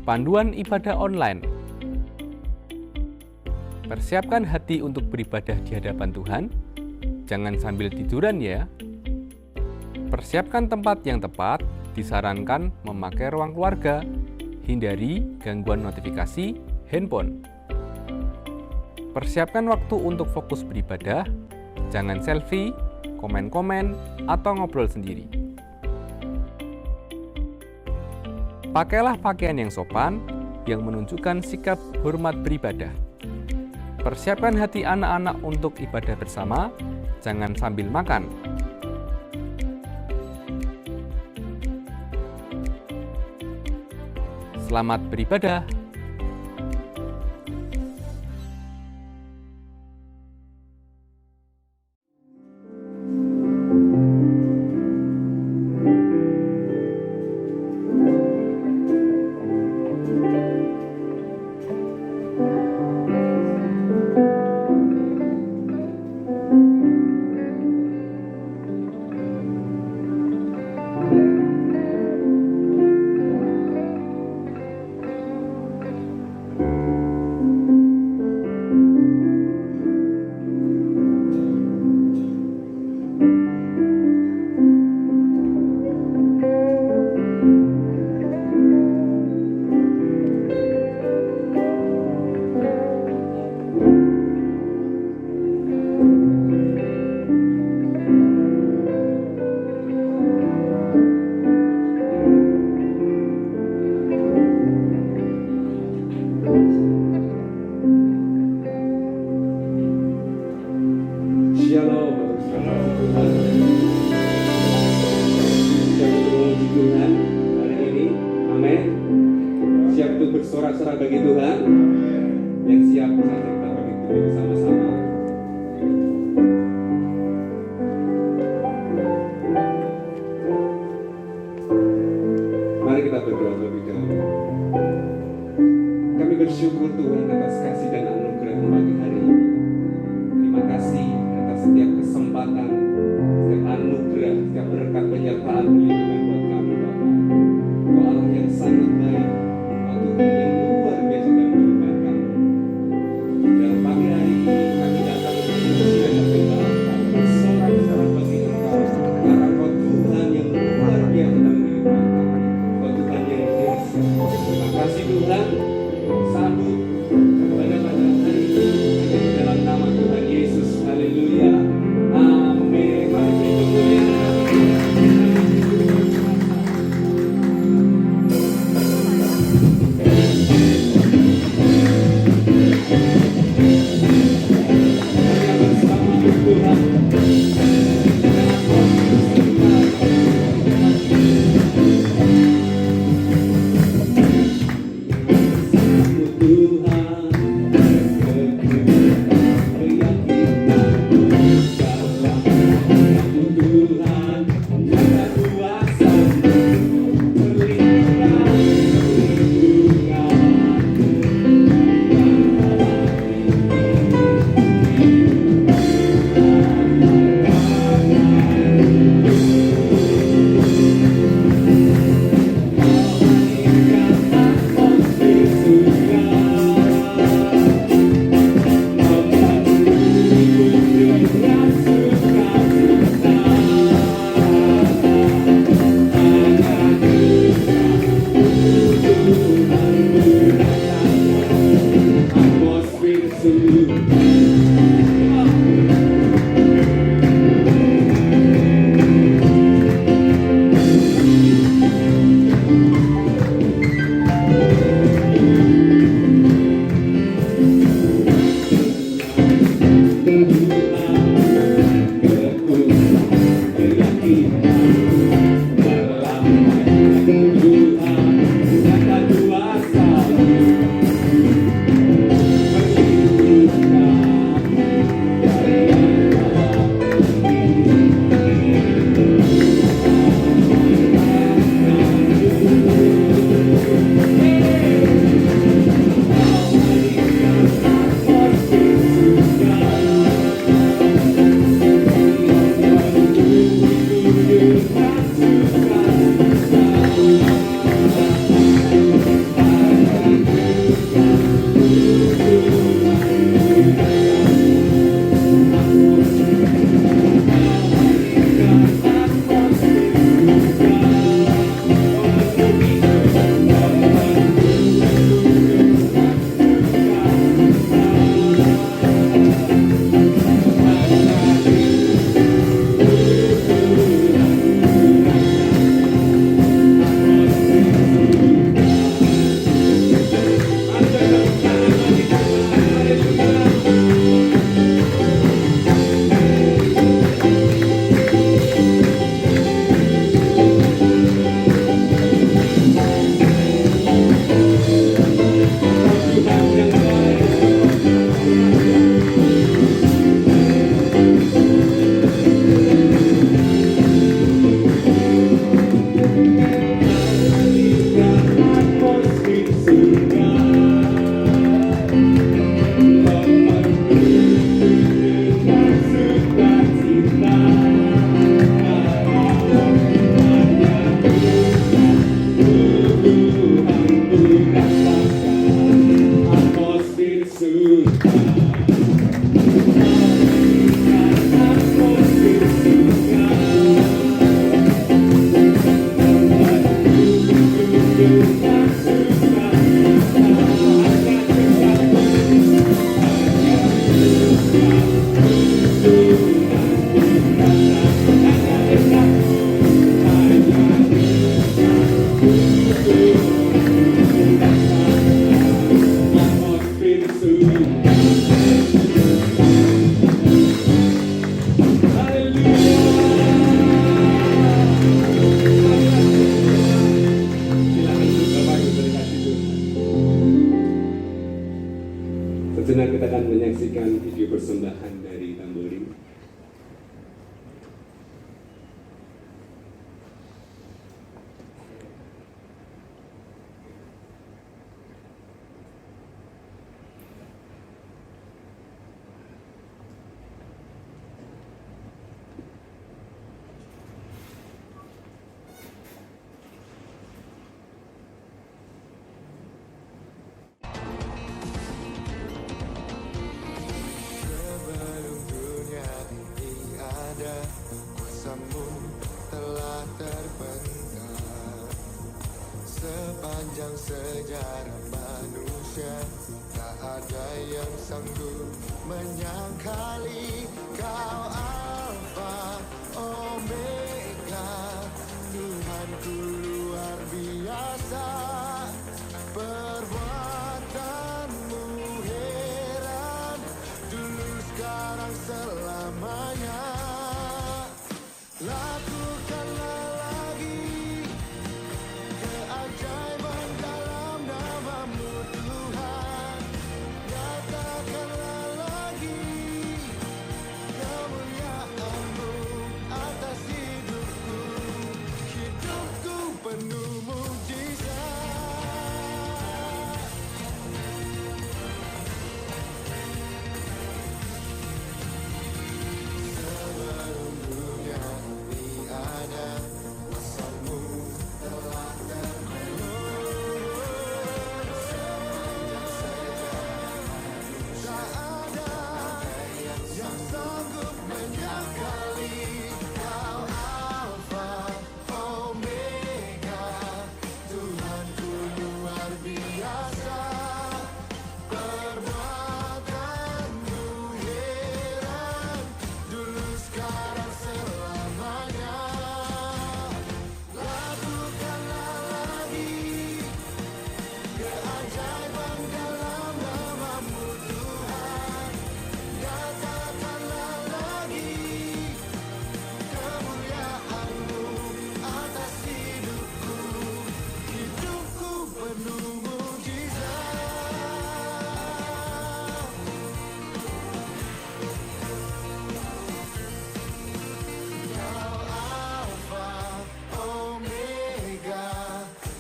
Panduan ibadah online. Persiapkan hati untuk beribadah di hadapan Tuhan. Jangan sambil tiduran ya. Persiapkan tempat yang tepat. Disarankan memakai ruang keluarga. Hindari gangguan notifikasi handphone. Persiapkan waktu untuk fokus beribadah. Jangan selfie, komen-komen, atau ngobrol sendiri. Pakailah pakaian yang sopan, yang menunjukkan sikap hormat beribadah. Persiapkan hati anak-anak untuk ibadah bersama, jangan sambil makan. Selamat beribadah. Bersorak-sorak bagi Tuhan, yang siap saat kita bagi bersama-sama. Mari kita berdoa lebih dahulu. Kami bersyukur Tuhan atas kasih dan anugerah pagi hari ini. Terima kasih atas setiap kesempatan, setiap anugerah, setiap berkat penyertaan perlindungan buat kami Bapak. Kau Allah yang sangat baik, Tuhan yang luar biasa dan menyenangkan. Dalam pagi hari ini kami datang dengan berdoa, kami bersorak-sorak bagi Engkau, karena Kau Tuhan yang luar biasa dan menyenangkan. Kau Tuhan yang dahsyat. Terima kasih Tuhan. Sambut kepada pada hari ini hanya di dalam nama Tuhan Yesus. Haleluya. Amin. Mari kita berdoa. persembahan dari tamborin. Sepanjang sejarah manusia, tak ada yang sanggup menyangkali Kau Alfa Omega, Tuhanku luar biasa. Perbuatanmu heran, dulu sekarang selamanya. Lakukanlah lagi keajaiban dalam nama-Mu Tuhan. Nyatakanlah lagi kemuliaan-Mu atas hidupku. Hidupku penuh mujizat. Sebelum dunia ini ada, kuasa-Mu telah terpenuh. Sepanjang sejarah manusia, tak ada yang sanggup menyangkali Kau Alfa Omega, Tuhanku luar biasa. Perbuatanmu heran, dulu sekarang selamanya. Lakukanlah lagi keajaiban dalam nama-Mu Tuhan. Nyatakanlah lagi kemuliaan-Mu atas hidupku. Hidupku penuh mujizat. Kau Alfa Omega,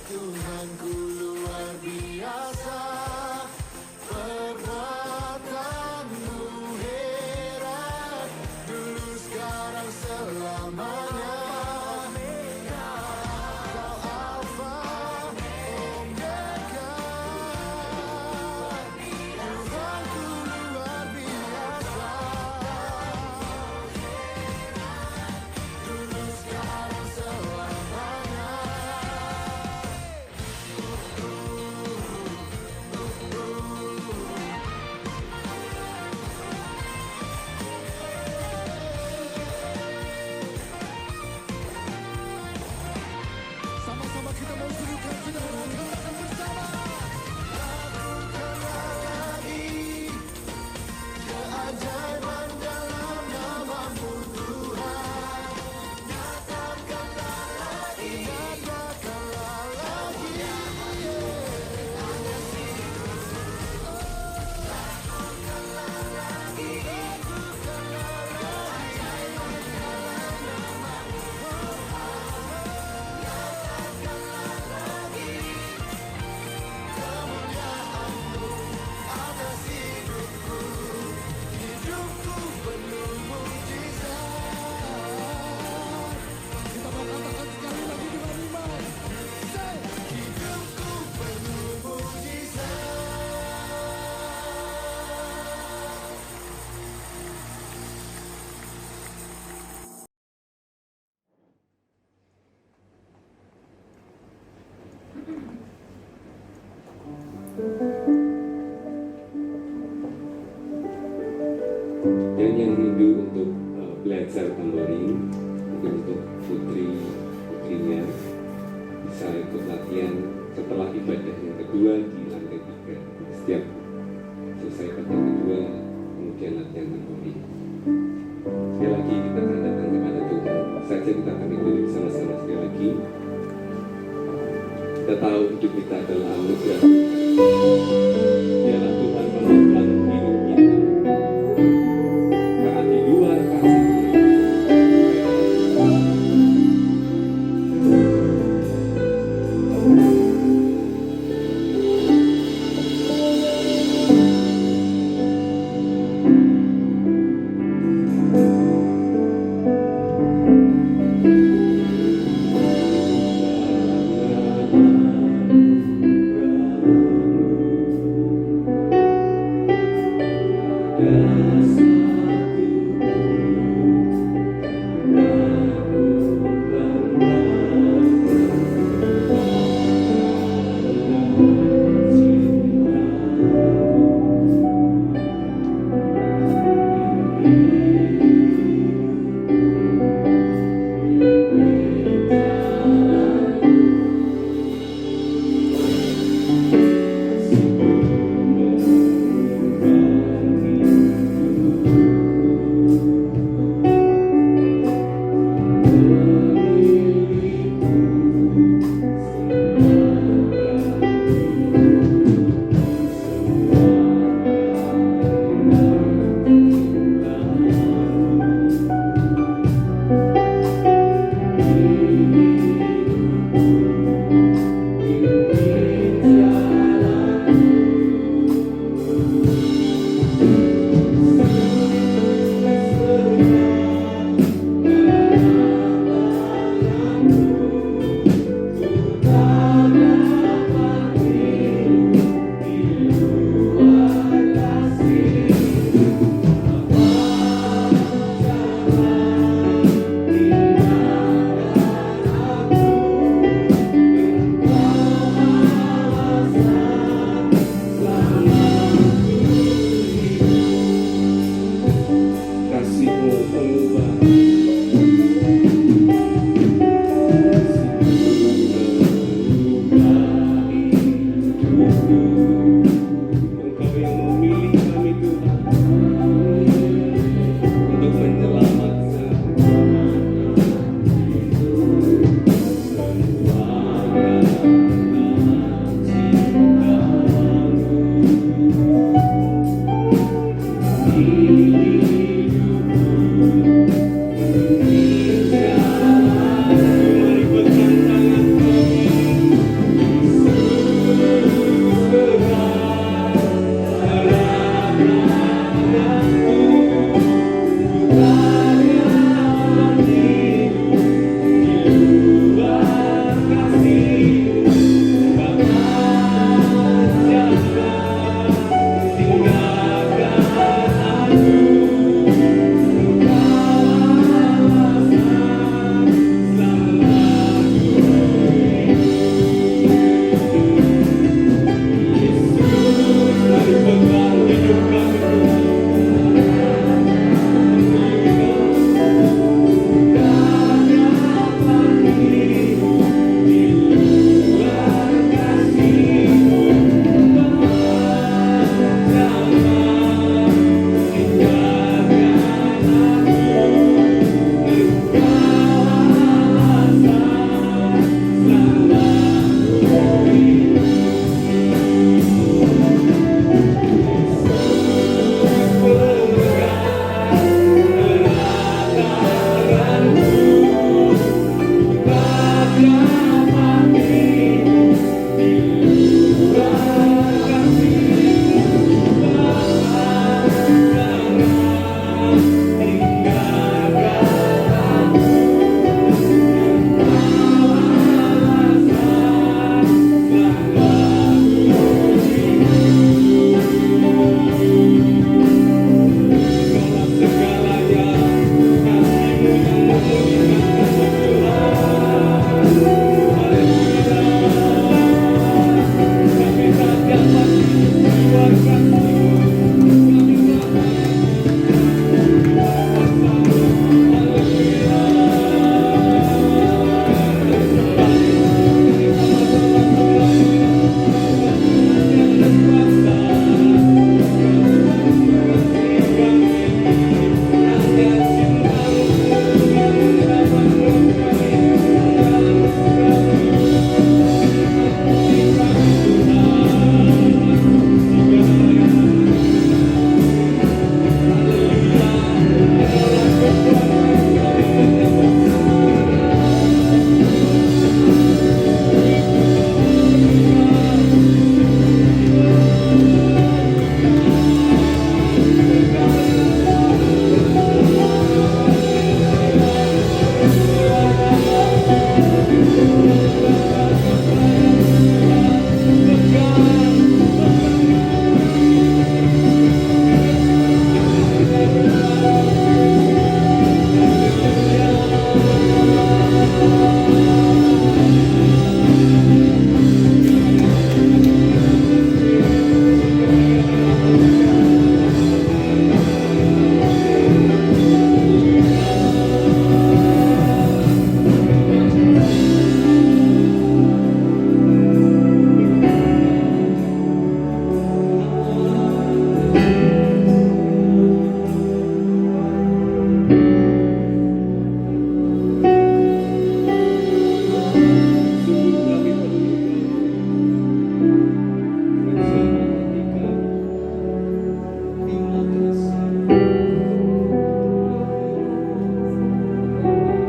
Tuhanku luar biasa. Perbuatanmu heran, dulu sekarang selamanya. Kau Alfa Omega, Tuhanku luar biasa. Dulu sekarang selamanya. Sama-sama kita mau serukan, kita mau katakan bersama. Lakukanlah lagi keajaiban dalam nama-Mu Tuhan. Nyatakanlah lagi, nyatakanlah lagi. Lakukanlah lagi, lakukanlah kemuliaan-Mu atas hidupku. Hidupku penuh mujizat. Kita mau katakan sekali lagi dengan iman. Say, hidupku penuh mujizat. Dan yang rindu untuk belajar tamborin, mungkin untuk putrinya bisa ikut latihan setelah ibadah yang kedua di lantai 3. Setiap selesai ibadah kedua, kemudian latihan tamborin. Sekali lagi kita katakan kepada Tuhan, saja kita akan ikuti bersama-sama sekali lagi. Kita tahu hidup kita adalah anugerah Tuhan. Biarlah Tuhan menolong hidup kita.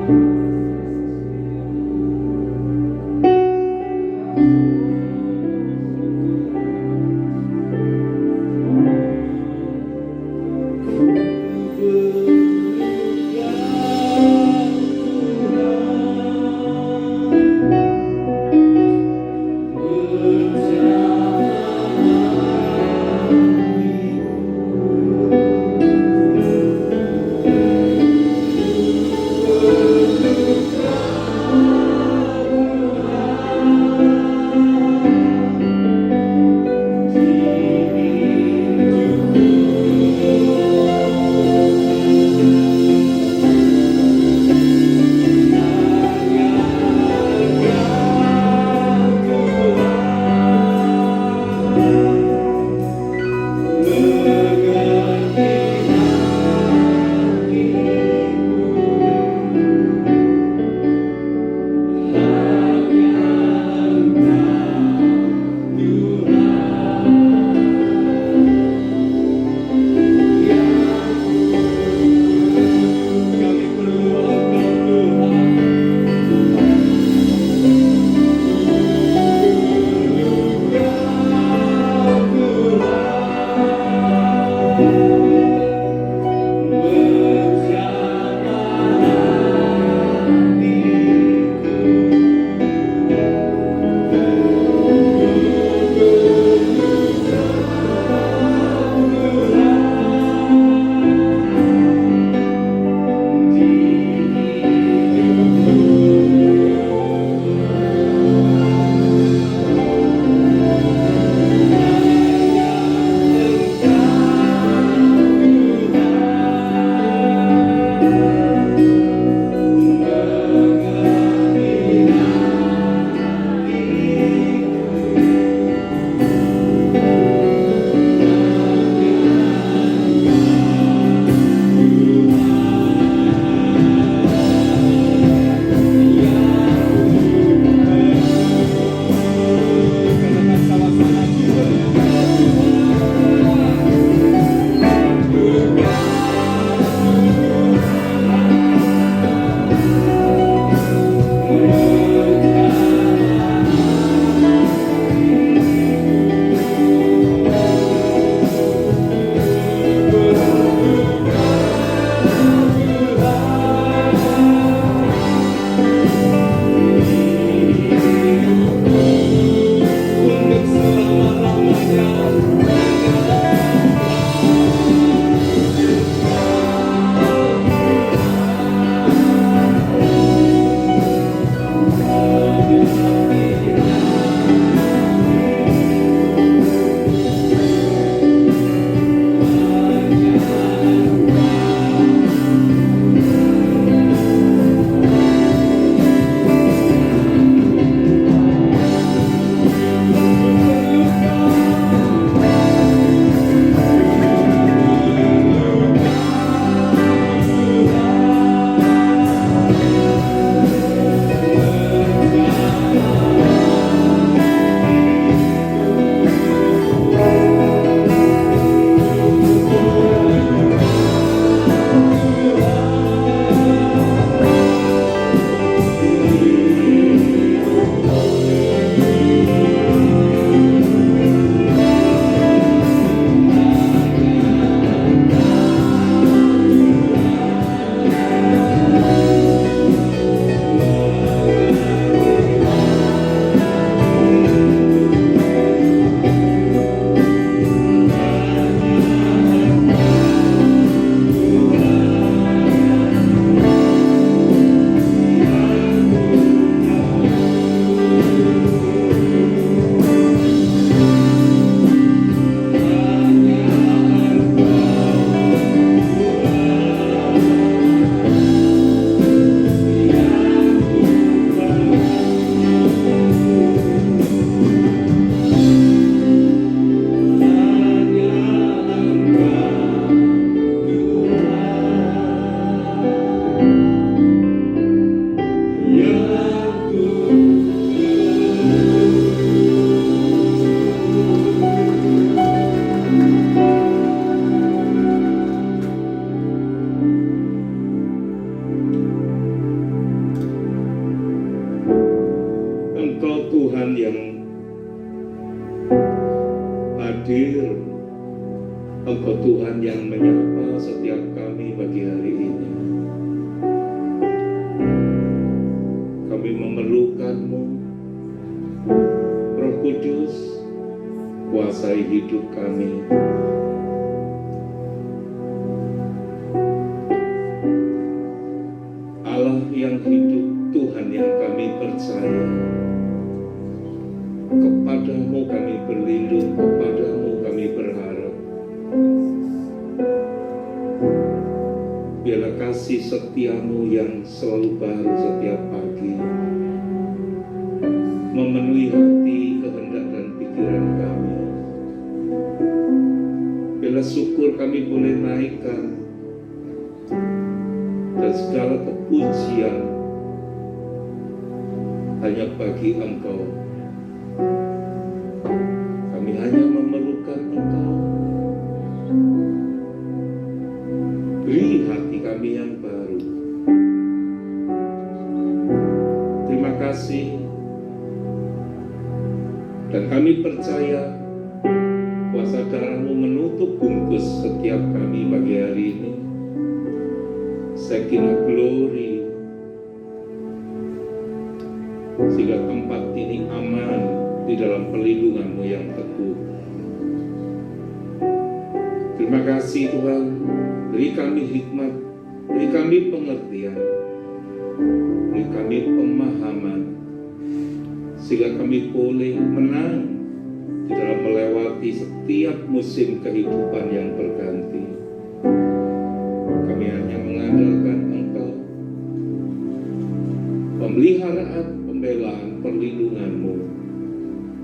Tuhan Tuhan yang hadir, Engkau Tuhan yang menyapa setiap kami pagi hari ini. Kami memerlukan-Mu, Roh Kudus, kuasai hidup kami. Allah yang hidup, Tuhan yang kami percaya, kepadamu kami berlindung, kepadamu kami berharap. Biarlah kasih setiamu yang selalu baru setiap pagi memenuhi hati, kehendak dan pikiran kami. Biarlah syukur kami boleh naikkan, dan segala kepujian hanya bagi Engkau. Kami hanya memerlukan Engkau. Beri hati kami yang baru. Terima kasih. Dan kami percaya kuasa darah-Mu menutup bungkus setiap kami pagi hari ini. Sakinah glory, sehingga tempat ini aman di dalam perlindungan-Mu yang teguh. Terima kasih Tuhan, beri kami hikmat, beri kami pengertian, beri kami pemahaman, sehingga kami boleh menang di dalam melewati setiap musim kehidupan yang berganti. Kami hanya mengandalkan Engkau, pemeliharaan, pembelaan, perlindungan-Mu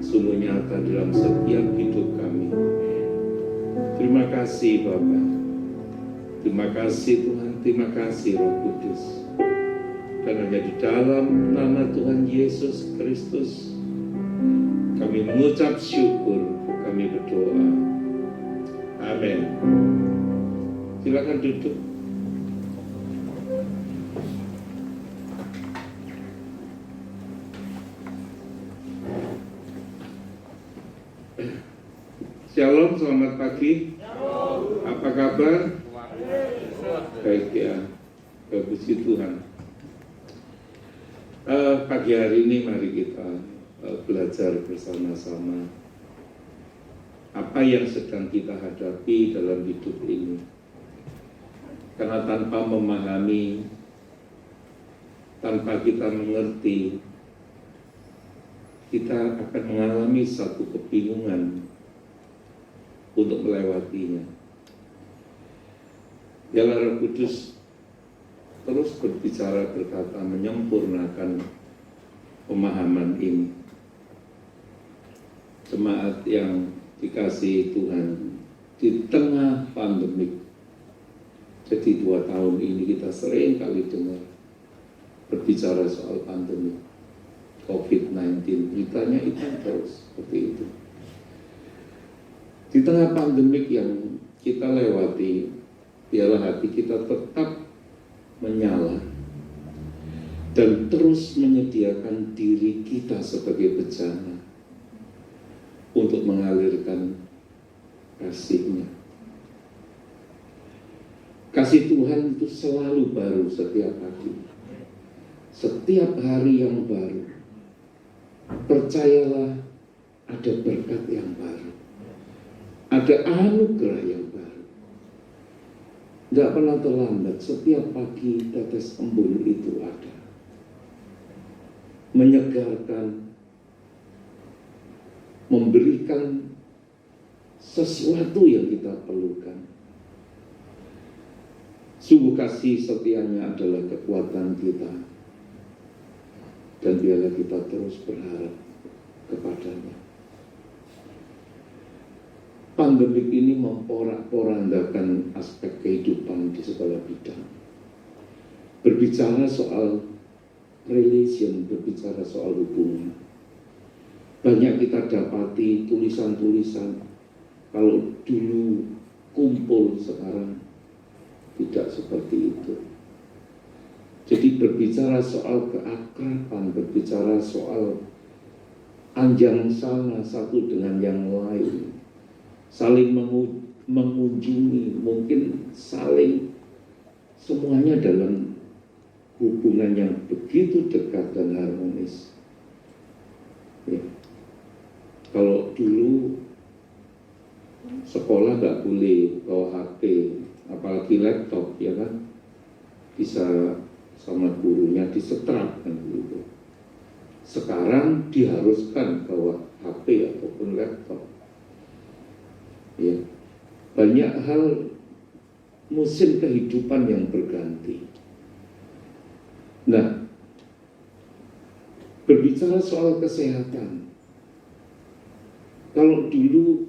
sungguh nyata dalam setiap hidup kami. Terima kasih Bapa, terima kasih Tuhan, terima kasih Roh Kudus. Dan hanya di dalam nama Tuhan Yesus Kristus kami mengucap syukur, kami berdoa. Amin. Silakan duduk. Shalom, selamat pagi. Apa kabar? Baik ya, puji Tuhan. Pagi hari ini mari kita belajar bersama-sama apa yang sedang kita hadapi dalam hidup ini. Karena tanpa memahami, tanpa kita mengerti, kita akan mengalami satu kebingungan untuk melewatinya. Biarlah Roh Kudus terus berbicara, berkata, menyempurnakan pemahaman ini. Jemaat yang dikasihi Tuhan, di tengah pandemik, jadi 2 tahun ini kita sering kali dengar berbicara soal pandemi COVID-19, beritanya itu terus seperti itu. Di tengah pandemik yang kita lewati, biarlah hati kita tetap menyala dan terus menyediakan diri kita sebagai bejana untuk mengalirkan kasih-Nya. Kasih Tuhan itu selalu baru setiap hari, setiap hari yang baru. Percayalah, ada berkat yang baru, ada anugerah yang baru. Tidak pernah terlambat, setiap pagi tetes embun itu ada, menyegarkan, memberikan sesuatu yang kita perlukan. Sungguh kasih setianya adalah kekuatan kita, dan biarlah kita terus berharap kepadanya. Pandemik ini memporak-porandakan aspek kehidupan di segala bidang. Berbicara soal relation, berbicara soal hubungan. Banyak kita dapati tulisan-tulisan, kalau dulu kumpul, sekarang tidak seperti itu. Jadi berbicara soal keakraban, berbicara soal anjang sana satu dengan yang lain, saling mengunjungi, mungkin saling semuanya dalam hubungan yang begitu dekat dan harmonis. Ya. Kalau dulu sekolah nggak boleh bawa HP, apalagi laptop, ya kan, bisa sama gurunya disetrap kan gitu. Sekarang diharuskan bawa HP ataupun laptop. Ya. Banyak hal, musim kehidupan yang berganti. Nah, berbicara soal kesehatan, kalau dulu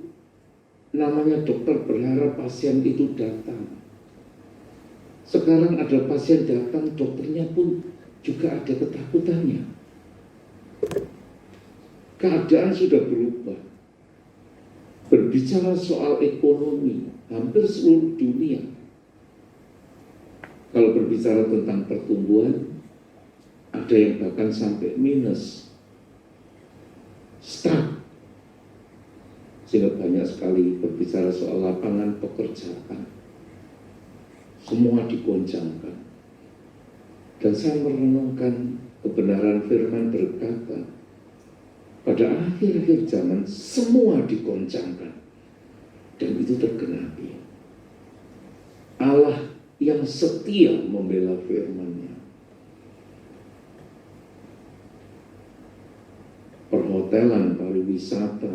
namanya dokter berharap pasien itu datang. Sekarang ada pasien datang, dokternya pun juga ada ketakutannya. Keadaan sudah berubah. Berbicara soal ekonomi, hampir seluruh dunia. Kalau berbicara tentang pertumbuhan, ada yang bahkan sampai minus, stuck. Sehingga banyak sekali berbicara soal lapangan pekerjaan. Semua digoncangkan. Dan saya merenungkan kebenaran firman berkata, pada akhir-akhir zaman semua digoncangkan. Dan itu tergenapi. Allah yang setia membela firman-Nya. Perhotelan, pariwisata,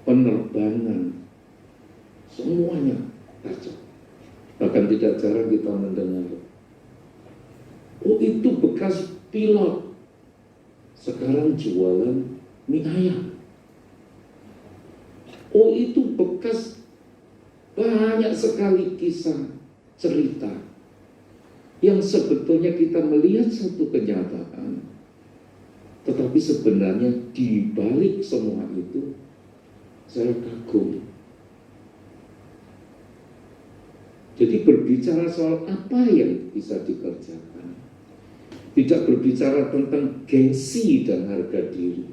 penerbangan, semuanya kacau. Bahkan tidak jarang kita mendengar, oh itu bekas pilot, sekarang jualan mie ayam. Oh itu bekas, banyak sekali kisah, cerita, yang sebetulnya kita melihat satu kenyataan, tetapi sebenarnya di balik semua itu, saya kagum. Jadi berbicara soal apa yang bisa dikerjakan, tidak berbicara tentang gengsi dan harga diri.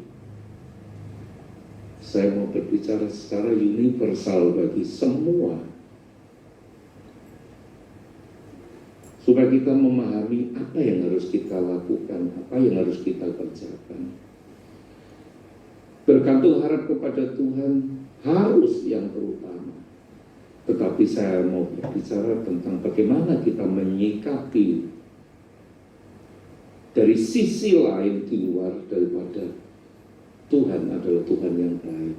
Saya mau berbicara secara universal bagi semua, supaya kita memahami apa yang harus kita lakukan, apa yang harus kita kerjakan. Bergantung harap kepada Tuhan harus yang terutama. Tetapi saya mau berbicara tentang bagaimana kita menyikapi dari sisi lain di luar daripada Tuhan adalah Tuhan yang baik.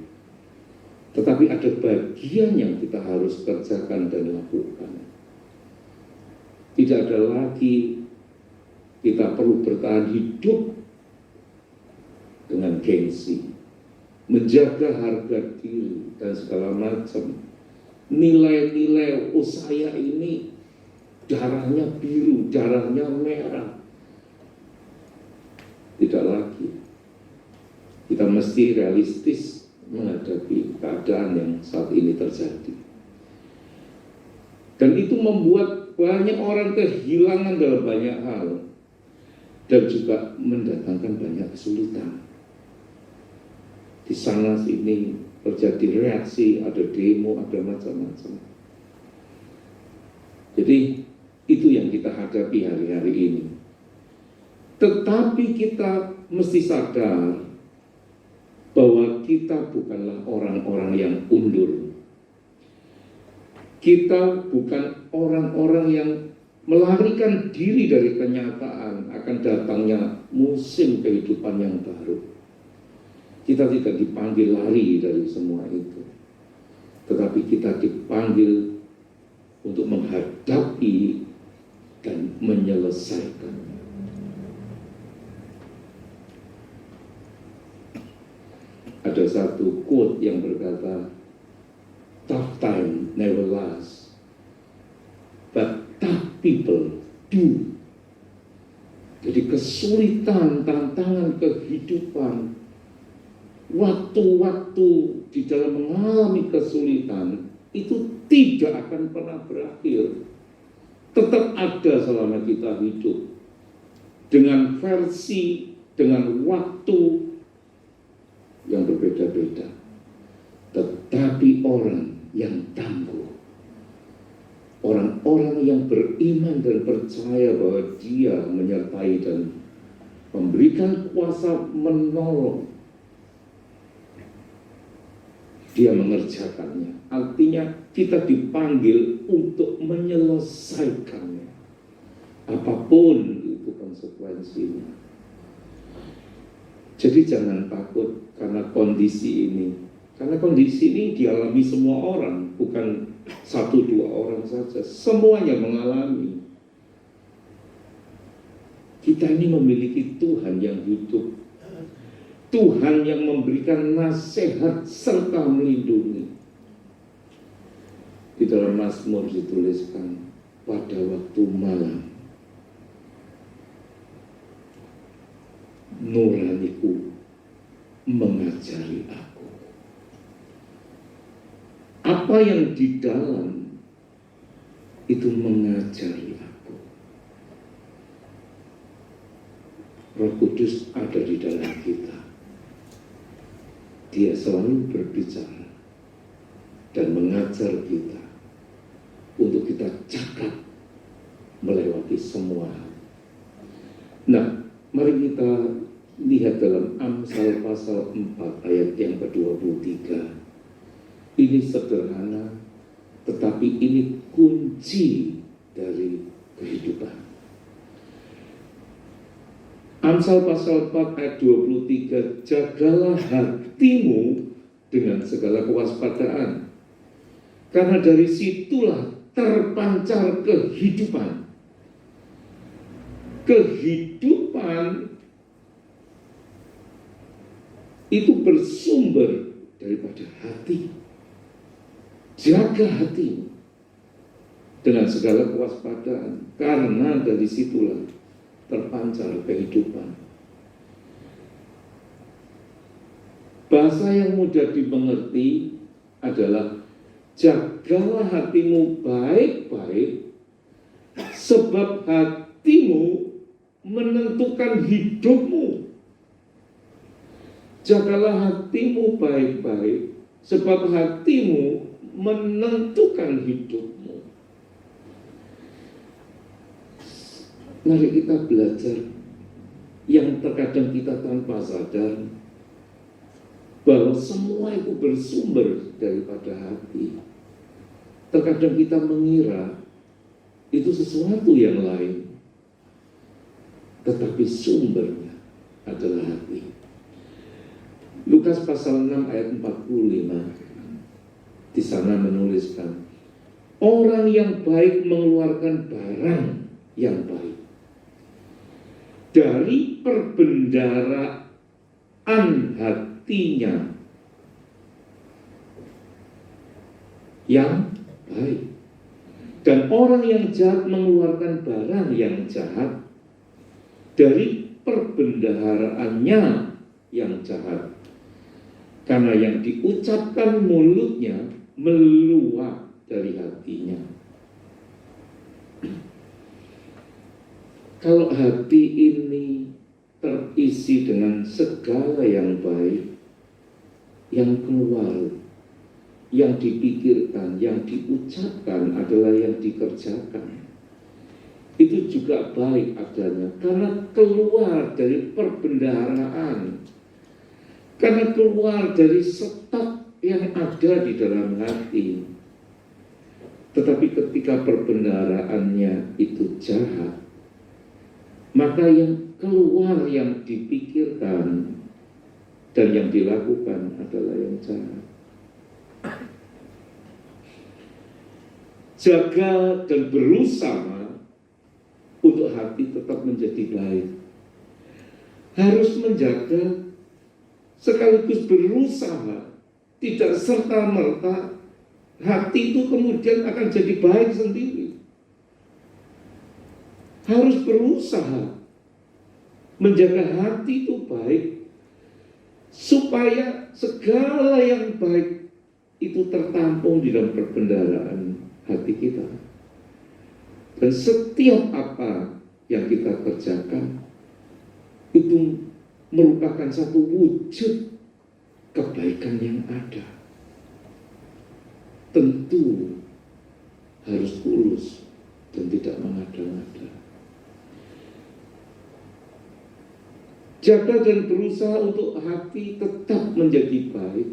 Tetapi ada bagian yang kita harus kerjakan dan lakukan. Tidak ada lagi kita perlu bertahan hidup dengan gengsi, menjaga harga diri dan segala macam. Nilai-nilai, oh saya ini darahnya biru, darahnya merah. Tidak lagi. Kita mesti realistis menghadapi keadaan yang saat ini terjadi. Dan itu membuat banyak orang kehilangan dalam banyak hal. Dan juga mendatangkan banyak kesulitan. Di sana sini terjadi reaksi, ada demo, ada macam-macam. Jadi itu yang kita hadapi hari-hari ini. Tetapi kita mesti sadar bahwa kita bukanlah orang-orang yang undur. Kita bukan orang-orang yang melarikan diri dari kenyataan akan datangnya musim kehidupan yang baru. Kita tidak dipanggil lari dari semua itu, tetapi kita dipanggil untuk menghadapi dan menyelesaikannya. Ada satu quote yang berkata, tough time never lasts, but tough people do. Jadi kesulitan, tantangan kehidupan, waktu-waktu di dalam mengalami kesulitan itu tidak akan pernah berakhir. Tetap ada selama kita hidup. Dengan versi, dengan waktu, yang berbeda-beda. Tetapi orang yang tangguh, orang-orang yang beriman dan percaya bahwa Dia menyertai dan memberikan kuasa menolong, Dia mengerjakannya. Artinya kita dipanggil untuk menyelesaikannya, apapun itu konsekuensinya. Jadi jangan takut karena kondisi ini. Karena kondisi ini dialami semua orang, bukan 1-2 orang saja. Semuanya mengalami. Kita ini memiliki Tuhan yang hidup, Tuhan yang memberikan nasihat serta melindungi. Di dalam Mazmur dituliskan, pada waktu malam nuraniku mengajari aku. Apa yang di dalam itu mengajari aku. Roh Kudus ada di dalam kita. Dia selalu berbicara dan mengajar kita untuk kita cakap melewati semua hal. Nah, mari kita lihat dalam Amsal pasal 4 ayat yang ke-23. Ini sederhana, tetapi ini kunci dari kehidupan. Amsal pasal 4 ayat 23, jagalah hatimu dengan segala kewaspadaan, karena dari situlah terpancar kehidupan. Kehidupan itu bersumber daripada hati. Jaga hatimu dengan segala kewaspadaan, karena dari situlah terpancar kehidupan. Bahasa yang mudah dimengerti adalah jagalah hatimu baik-baik, sebab hatimu menentukan hidupmu. Jagalah hatimu baik-baik, sebab hatimu menentukan hidupmu. Mari kita belajar yang terkadang kita tanpa sadar, bahwa semua itu bersumber daripada hati. Terkadang kita mengira itu sesuatu yang lain, tetapi sumbernya adalah hati. Lukas pasal 6 ayat 45 di sana menuliskan, orang yang baik mengeluarkan barang yang baik dari perbendaharaan hatinya yang baik, dan orang yang jahat mengeluarkan barang yang jahat dari perbendaharaannya yang jahat, karena yang diucapkan mulutnya meluap dari hatinya. Kalau hati ini terisi dengan segala yang baik, yang keluar, yang dipikirkan, yang diucapkan adalah yang dikerjakan, itu juga baik adanya, karena keluar dari perbendaharaan, karena keluar dari stok yang ada di dalam hati. Tetapi ketika perbendaharaannya itu jahat, maka yang keluar, yang dipikirkan dan yang dilakukan adalah yang jahat. Jaga dan berusaha untuk hati tetap menjadi baik. Harus menjaga sekaligus berusaha, tidak serta-merta hati itu kemudian akan jadi baik sendiri. Harus berusaha menjaga hati itu baik, supaya segala yang baik itu tertampung di dalam perbendaharaan hati kita. Dan setiap apa yang kita kerjakan itu merupakan satu wujud kebaikan yang ada. Tentu harus tulus dan tidak mengada-ngada. Jaga dan berusaha untuk hati tetap menjadi baik,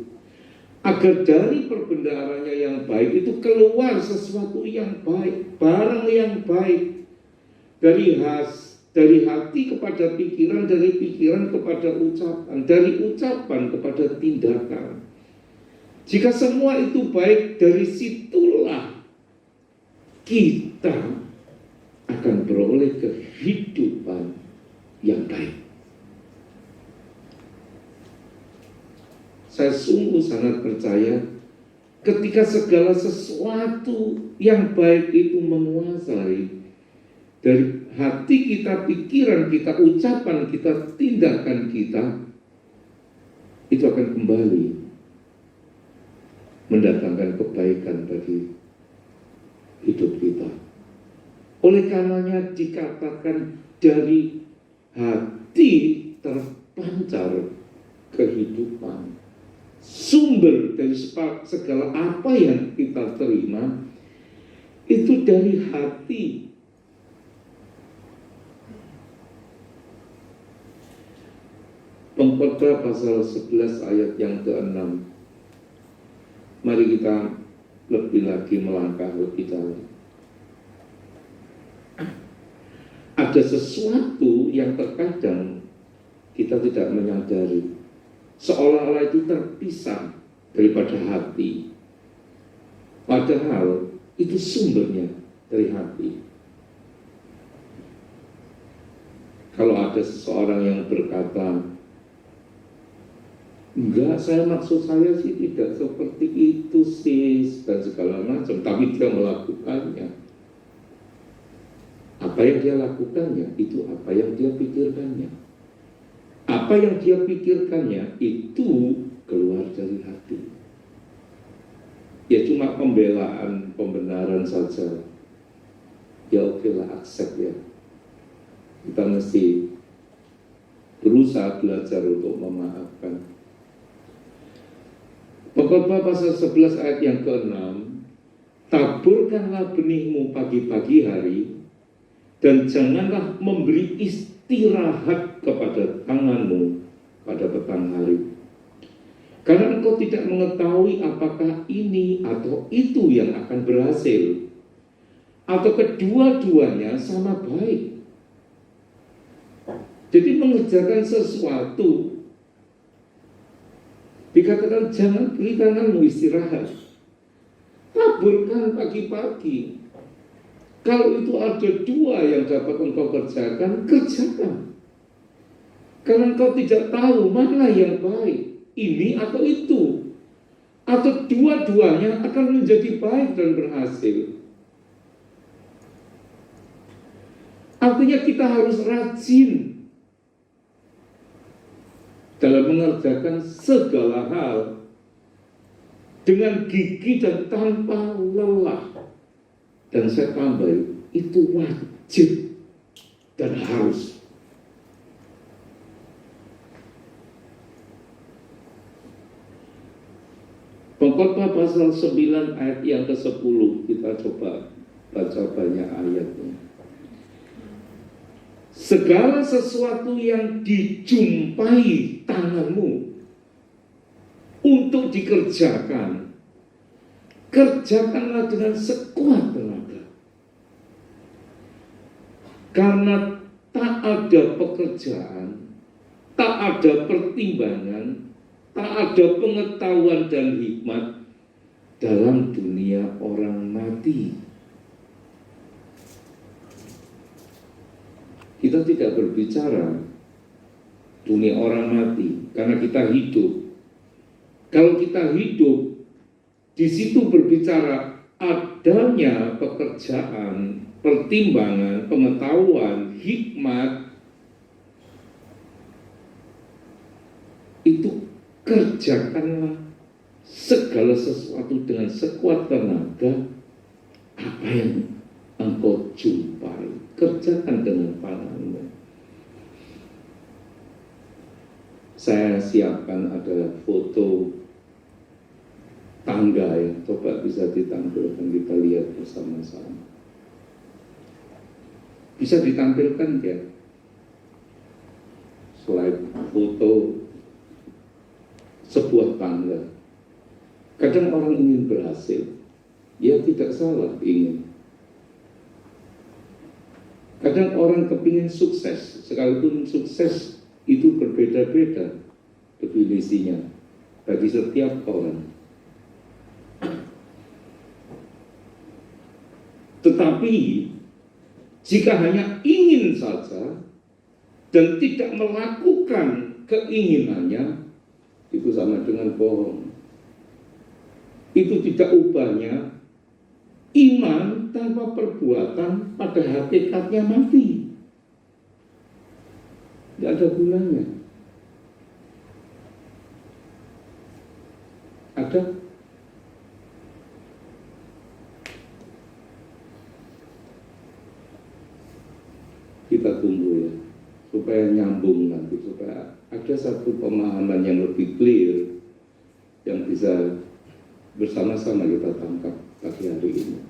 agar dari perbendaharanya yang baik itu keluar sesuatu yang baik, barang yang baik, dari hati kepada pikiran, dari pikiran kepada ucapan, dari ucapan kepada tindakan. Jika semua itu baik, dari situlah kita akan beroleh kehidupan yang baik. Saya sungguh sangat percaya ketika segala sesuatu yang baik itu menguasai dari hati kita, pikiran kita, ucapan kita, tindakan kita, itu akan kembali mendatangkan kebaikan bagi hidup kita. Oleh karenanya dikatakan dari hati terpancar kehidupan. Sumber dari segala apa yang kita terima itu dari hati. Pengkhotbah pasal 11 ayat yang ke-6. Mari kita lebih lagi melangkah lebih jauh. Ada sesuatu yang terkadang kita tidak menyadari, seolah-olah itu terpisah daripada hati. Padahal itu sumbernya dari hati. Kalau ada seseorang yang berkata, enggak, maksud saya sih tidak seperti itu sih, dan segala macam, tapi dia melakukannya. Apa yang dia lakukannya, itu apa yang dia pikirkannya. Apa yang dia pikirkannya, itu keluar dari hati. Ya cuma pembelaan, pembenaran saja. Ya oke lah, accept ya. Kita mesti berusaha belajar untuk memaafkan. Pengkhotbah pasal 11 ayat yang ke-6, taburkanlah benihmu pagi-pagi hari, dan janganlah memberi istirahat kepada tanganmu pada petang hari. Karena engkau tidak mengetahui apakah ini atau itu yang akan berhasil, atau kedua-duanya sama baik. Jadi mengerjakan sesuatu, dikatakan jangan beri tanganmu istirahat. Taburkan pagi-pagi. Kalau itu ada dua yang dapat engkau kerjakan, kerjakan. Karena engkau tidak tahu mana yang baik, ini atau itu. Atau dua-duanya akan menjadi baik dan berhasil. Artinya kita harus rajin dalam mengerjakan segala hal dengan gigih dan tanpa lelah. Dan saya tambah, itu wajib dan harus. Pengkhotbah pasal 9 ayat yang ke-10, kita coba baca banyak ayatnya. Segala sesuatu yang dijumpai tanganmu untuk dikerjakan, kerjakanlah dengan sekuat tenaga. Karena tak ada pekerjaan, tak ada pertimbangan, tak ada pengetahuan dan hikmat dalam dunia orang mati. Kita tidak berbicara dunia orang mati karena kita hidup. Kalau kita hidup, di situ berbicara adanya pekerjaan, pertimbangan, pengetahuan, hikmat. Itu kerjakanlah segala sesuatu dengan sekuat tenaga. Apa yang engkau jumpai, kerjakan dengan tanganmu. Saya siapkan ada foto tangga ya, coba bisa ditampilkan, kita lihat bersama-sama. Bisa ditampilkan ya, slide foto sebuah tangga. Kadang orang ingin berhasil, ya tidak salah ingin. Kadang orang kepingin sukses, sekalipun sukses itu berbeda-beda definisinya bagi setiap orang. Tetapi jika hanya ingin saja dan tidak melakukan keinginannya, itu sama dengan bohong. Itu tidak ubahnya iman tanpa perbuatan pada hakikatnya mati. Tidak ada gunanya. Ada? Kita tunggu ya, supaya nyambung nanti, supaya ada satu pemahaman yang lebih clear yang bisa bersama-sama kita tangkap pagi hari ini.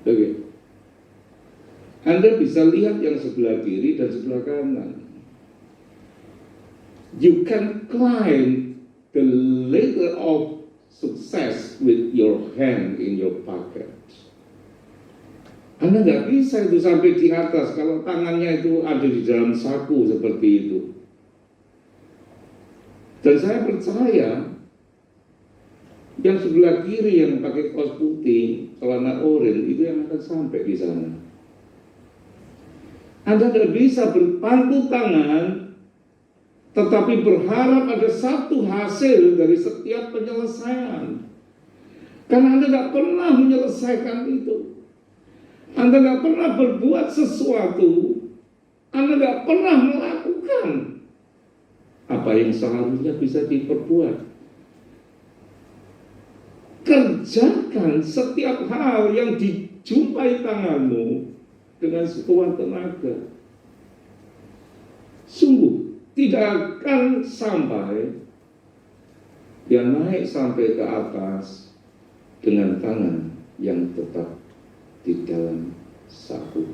Oke, Anda bisa lihat yang sebelah kiri dan sebelah kanan. You can climb the ladder of success with your hand in your pocket. Anda nggak bisa itu sampai di atas kalau tangannya itu ada di dalam saku seperti itu. Dan saya percaya yang sebelah kiri yang pakai kaos putih, celana oranye itu yang akan sampai di sana. Anda tidak bisa berpangku tangan, tetapi berharap ada satu hasil dari setiap penyelesaian. Karena Anda tidak pernah menyelesaikan itu. Anda tidak pernah berbuat sesuatu. Anda tidak pernah melakukan apa yang seharusnya bisa diperbuat. Kerjakan setiap hal yang dijumpai tanganmu dengan sekuat tenaga. Sungguh tidak akan sampai dia naik sampai ke atas dengan tangan yang tetap di dalam saku.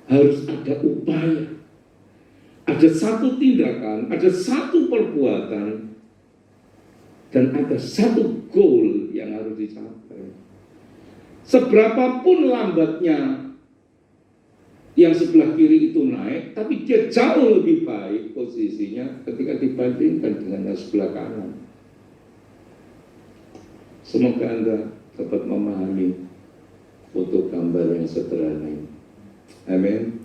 Harus ada upaya. Ada satu tindakan, ada satu perbuatan, dan ada satu goal yang harus dicapai. Seberapapun lambatnya yang sebelah kiri itu naik, tapi dia jauh lebih baik posisinya ketika dibandingkan dengan yang sebelah kanan. Semoga Anda dapat memahami foto gambar yang sederhana ini. Amin.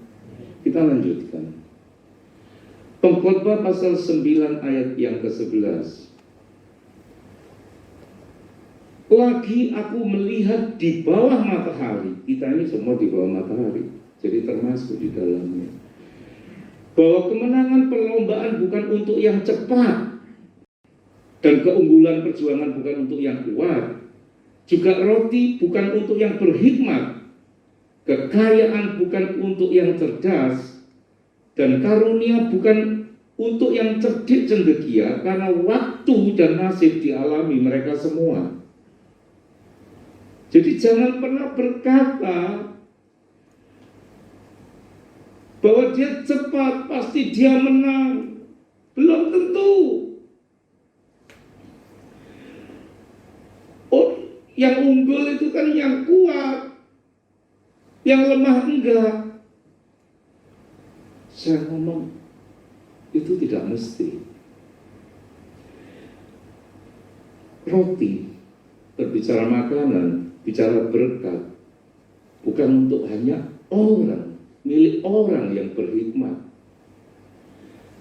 Kita lanjutkan. Pengkhotbah pasal 9 ayat yang ke-11. Lagi aku melihat di bawah matahari, kita ini semua di bawah matahari, jadi termasuk di dalamnya, bahwa kemenangan perlombaan bukan untuk yang cepat, dan keunggulan perjuangan bukan untuk yang kuat, juga roti bukan untuk yang berhikmat, kekayaan bukan untuk yang cerdas, dan karunia bukan untuk yang cerdik cendekia, karena waktu dan nasib dialami mereka semua. Jadi jangan pernah berkata bahwa dia cepat, pasti dia menang. Belum tentu. Oh, yang unggul itu kan yang kuat, yang lemah enggak. Saya ngomong, itu tidak mesti. Roti, berbicara makanan, bicara berkat, bukan untuk hanya orang, milik orang yang berhikmat.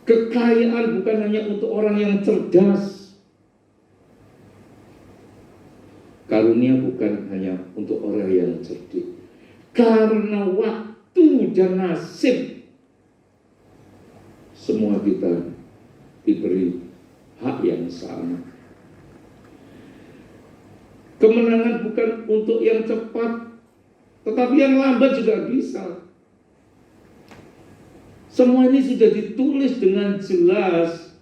Kekayaan bukan hanya untuk orang yang cerdas. Karunia bukan hanya untuk orang yang cerdik. Karena waktu dan nasib, semua kita diberi hak yang sama. Kemenangan bukan untuk yang cepat, tetapi yang lambat juga bisa. Semua ini sudah ditulis dengan jelas.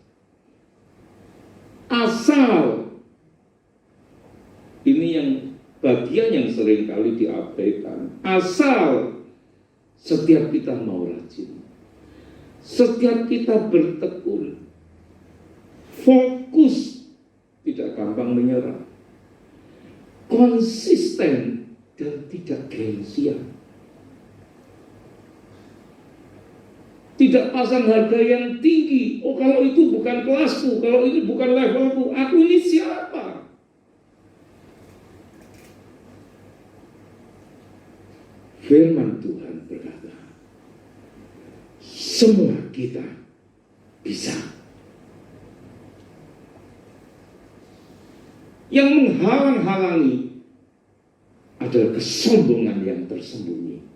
Asal, ini yang bagian yang sering kali diabaikan. Asal setiap kita mau rajin, setiap kita bertekun, fokus, tidak gampang menyerah, konsisten dan tidak gengsian. Tidak pasang harga yang tinggi. Oh, kalau itu bukan kelasku, kalau itu bukan levelku, aku ini siapa? Firman Tuhan berkata, semua kita bisa. Yang menghalang-halangi adalah kesombongan yang tersembunyi.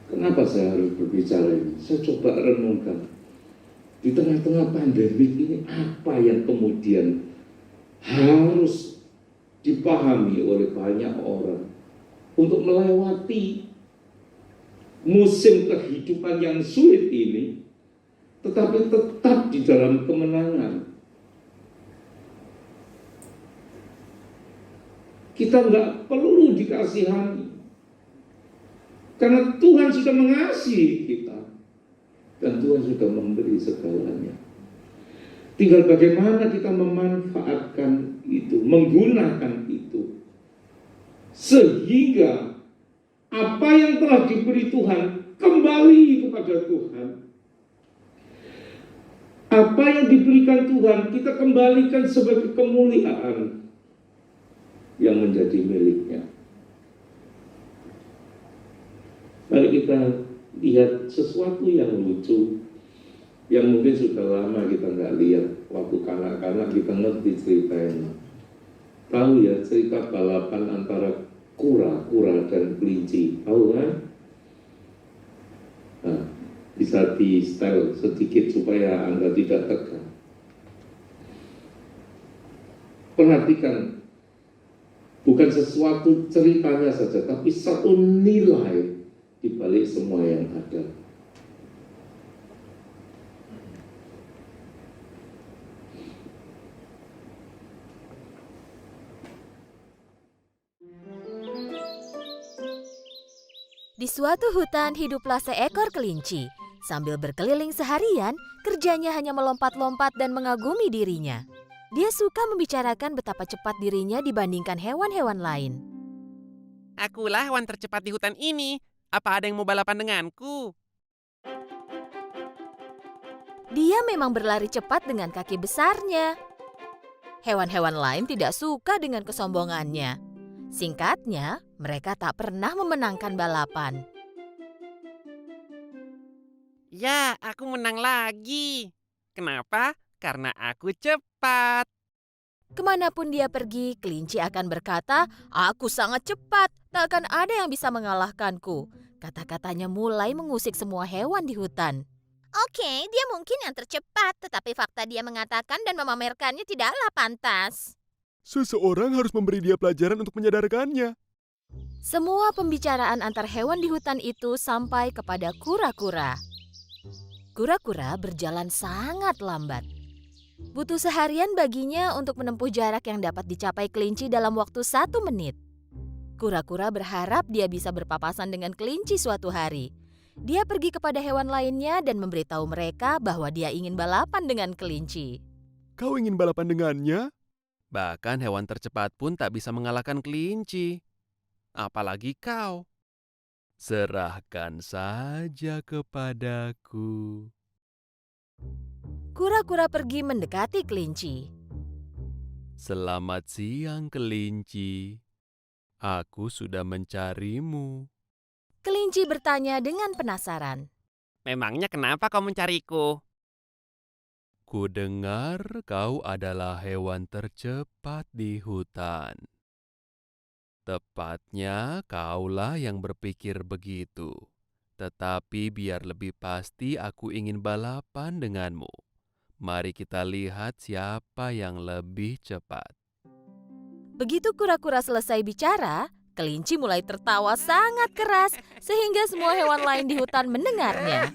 Kenapa saya harus berbicara ini? Saya coba renungkan. Di tengah-tengah pandemi ini apa yang kemudian harus dipahami oleh banyak orang untuk melewati musim kehidupan yang sulit ini, tetapi tetap di dalam kemenangan. Kita nggak perlu dikasihani. Karena Tuhan sudah mengasihi kita. Dan Tuhan sudah memberi segalanya. Tinggal bagaimana kita memanfaatkan itu, menggunakan itu. Sehingga apa yang telah diberi Tuhan kembali kepada Tuhan. Apa yang diberikan Tuhan kita kembalikan sebagai kemuliaan yang menjadi miliknya. Mari kita lihat sesuatu yang lucu, yang mungkin sudah lama kita nggak lihat. Waktu kanak-kanak kita ngerti ceritanya. Tahu ya cerita balapan antara kura-kura dan kelinci, tahu kan? Nah, bisa di style sedikit supaya Anda tidak tegang. Perhatikan, bukan sesuatu ceritanya saja, tapi satu nilai di balik semua yang ada. Di suatu hutan hiduplah seekor kelinci. Sambil berkeliling seharian, kerjanya hanya melompat-lompat dan mengagumi dirinya. Dia suka membicarakan betapa cepat dirinya dibandingkan hewan-hewan lain. Akulah hewan tercepat di hutan ini. Apa ada yang mau balapan denganku? Dia memang berlari cepat dengan kaki besarnya. Hewan-hewan lain tidak suka dengan kesombongannya. Singkatnya, mereka tak pernah memenangkan balapan. Ya, aku menang lagi. Kenapa? Karena aku cepat. Kemanapun dia pergi, kelinci akan berkata, "Aku sangat cepat, tak akan ada yang bisa mengalahkanku." Kata-katanya mulai mengusik semua hewan di hutan. Oke, dia mungkin yang tercepat, tetapi fakta dia mengatakan dan memamerkannya tidaklah pantas. Seseorang harus memberi dia pelajaran untuk menyadarkannya. Semua pembicaraan antar hewan di hutan itu sampai kepada kura-kura. Kura-kura berjalan sangat lambat. Butuh seharian baginya untuk menempuh jarak yang dapat dicapai kelinci dalam waktu 1 menit. Kura-kura berharap dia bisa berpapasan dengan kelinci suatu hari. Dia pergi kepada hewan lainnya dan memberitahu mereka bahwa dia ingin balapan dengan kelinci. Kau ingin balapan dengannya? Bahkan hewan tercepat pun tak bisa mengalahkan kelinci. Apalagi kau. Serahkan saja kepadaku. Kura-kura pergi mendekati kelinci. Selamat siang, kelinci. Aku sudah mencarimu. Kelinci bertanya dengan penasaran. Memangnya kenapa kau mencariku? Ku dengar kau adalah hewan tercepat di hutan. Tepatnya kaulah yang berpikir begitu. Tetapi biar lebih pasti aku ingin balapan denganmu. Mari kita lihat siapa yang lebih cepat. Begitu kura-kura selesai bicara, kelinci mulai tertawa sangat keras sehingga semua hewan lain di hutan mendengarnya.